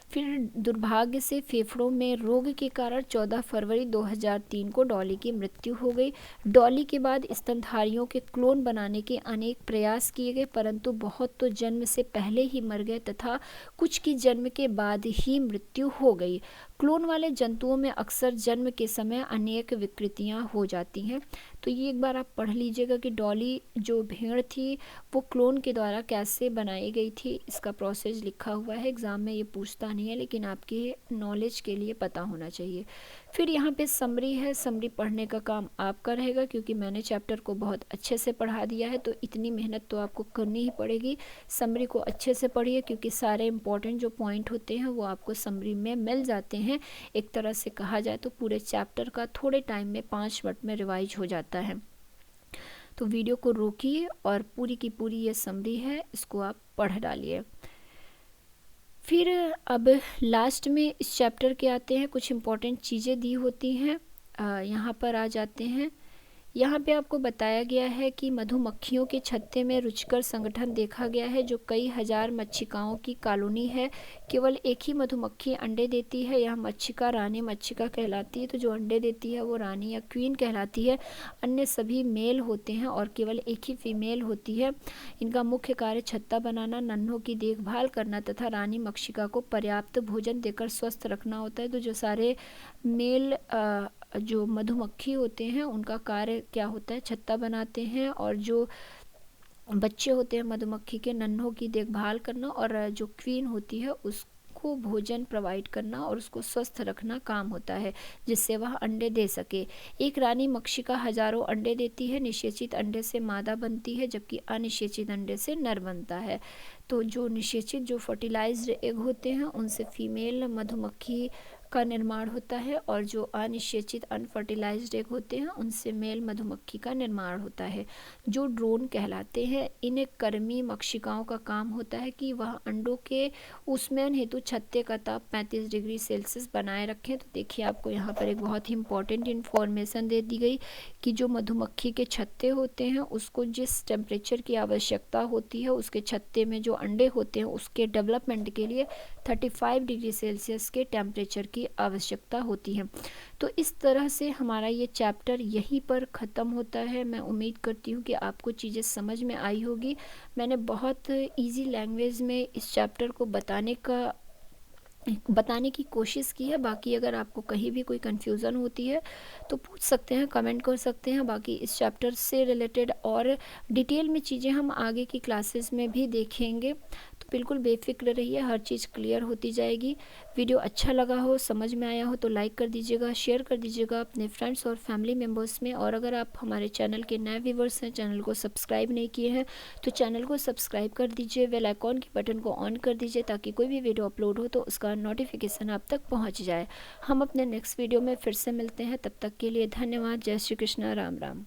फिर दुर्भाग्य से फेफड़ों में रोग के कारण 14 फरवरी 2003 को डॉली की मृत्यु हो गई। डॉली के बाद स्तनधारियों के क्लोन बनाने के अनेक प्रयास किए गए, परंतु बहुत तो जन्म से पहले ही मर गए तथा कुछ की जन्म के बाद ही मृत्यु हो गई। क्लोन वाले जंतुओं में अक्सर जन्म के समय अनेक विकृतियां हो जाती हैं। तो ये एक बार आप पढ़ लीजिएगा कि डॉली जो भेड़ थी वो क्लोन के द्वारा कैसे बनाई गई थी, इसका प्रोसेस लिखा हुआ है। एग्ज़ाम में ये पूछता नहीं है, लेकिन आपके नॉलेज के लिए पता होना चाहिए। फिर यहाँ पे समरी है, समरी पढ़ने का काम आपका रहेगा, क्योंकि मैंने चैप्टर को बहुत अच्छे से पढ़ा दिया है, तो इतनी मेहनत तो आपको करनी ही पड़ेगी। समरी को अच्छे से पढ़िए, क्योंकि सारे इंपॉर्टेंट जो पॉइंट होते हैं वो आपको समरी में मिल जाते हैं। एक तरह से कहा जाए तो पूरे चैप्टर का थोड़े टाइम में 5 मिनट में रिवाइज हो जाता है। तो वीडियो को रोकिए और पूरी की पूरी ये समरी है, इसको आप पढ़ डालिए। फिर अब लास्ट में इस चैप्टर के आते हैं, कुछ इम्पोर्टेंट चीज़ें दी होती हैं। यहाँ पर आ जाते हैं। यहाँ पे आपको बताया गया है कि मधुमक्खियों के छत्ते में रुचिकर संगठन देखा गया है, जो कई हजार मच्छिकाओं की कॉलोनी है। केवल एक ही मधुमक्खी अंडे देती है, यह मच्छिका रानी मच्छिका कहलाती है। तो जो अंडे देती है वो रानी या क्वीन कहलाती है। अन्य सभी मेल होते हैं और केवल एक ही फीमेल होती है। इनका मुख्य कार्य छत्ता बनाना, नन्हों की देखभाल करना तथा रानी मक्षिका को पर्याप्त भोजन देकर स्वस्थ रखना होता है। तो जो सारे मेल जो मधुमक्खी होते हैं उनका कार्य क्या होता है, छत्ता बनाते हैं, और जो बच्चे होते हैं मधुमक्खी के, नन्हों की देखभाल करना, और जो क्वीन होती है उसको भोजन प्रोवाइड करना और उसको स्वस्थ रखना काम होता है, जिससे वह अंडे दे सके। एक रानी मक्षिका हजारों अंडे देती है। निषेचित अंडे से मादा बनती है, जबकि अनिषेचित अंडे से नर बनता है। तो जो निषेचित जो फर्टिलाइज्ड एग होते हैं उनसे फीमेल मधुमक्खी का निर्माण होता है, और जो अनिषेचित अनफर्टिलाइज्ड एग होते हैं उनसे मेल मधुमक्खी का निर्माण होता है, जो ड्रोन कहलाते हैं। इन कर्मी मक्षिकाओं का काम होता है कि वह अंडों के उष्मेन हेतु छत्ते का ताप 35 डिग्री सेल्सियस बनाए रखें। तो देखिए आपको यहाँ पर एक बहुत ही इंपॉर्टेंट इन्फॉर्मेशन दे दी गई कि जो मधुमक्खी के छत्ते होते हैं उसको जिस टेम्परेचर की आवश्यकता होती है, उसके छत्ते में जो अंडे होते हैं उसके डेवलपमेंट के लिए 35 डिग्री सेल्सियस के टेम्परेचर की आवश्यकता होती है। तो इस तरह से हमारा ये चैप्टर यहीं पर ख़त्म होता है। मैं उम्मीद करती हूँ कि आपको चीज़ें समझ में आई होगी। मैंने बहुत इजी लैंग्वेज में इस चैप्टर को बताने की कोशिश की है। बाकी अगर आपको कहीं भी कोई कन्फ्यूज़न होती है तो पूछ सकते हैं, कमेंट कर सकते हैं। बाकी इस चैप्टर से रिलेटेड और डिटेल में चीज़ें हम आगे की क्लासेस में भी देखेंगे, तो बिल्कुल बेफिक्र रहिए, हर चीज़ क्लियर होती जाएगी। वीडियो अच्छा लगा हो, समझ में आया हो तो लाइक कर दीजिएगा, शेयर कर दीजिएगा अपने फ्रेंड्स और फैमिली मेम्बर्स में। और अगर आप हमारे चैनल के नए व्यूवर्स हैं, चैनल को सब्सक्राइब नहीं किए हैं तो चैनल को सब्सक्राइब कर दीजिए, बेल आइकॉन के बटन को ऑन कर दीजिए, ताकि कोई भी वीडियो अपलोड हो तो उसका नोटिफिकेशन आप तक पहुंच जाए। हम अपने नेक्स्ट वीडियो में फिर से मिलते हैं, तब तक के लिए धन्यवाद। जय श्री कृष्णा, राम राम।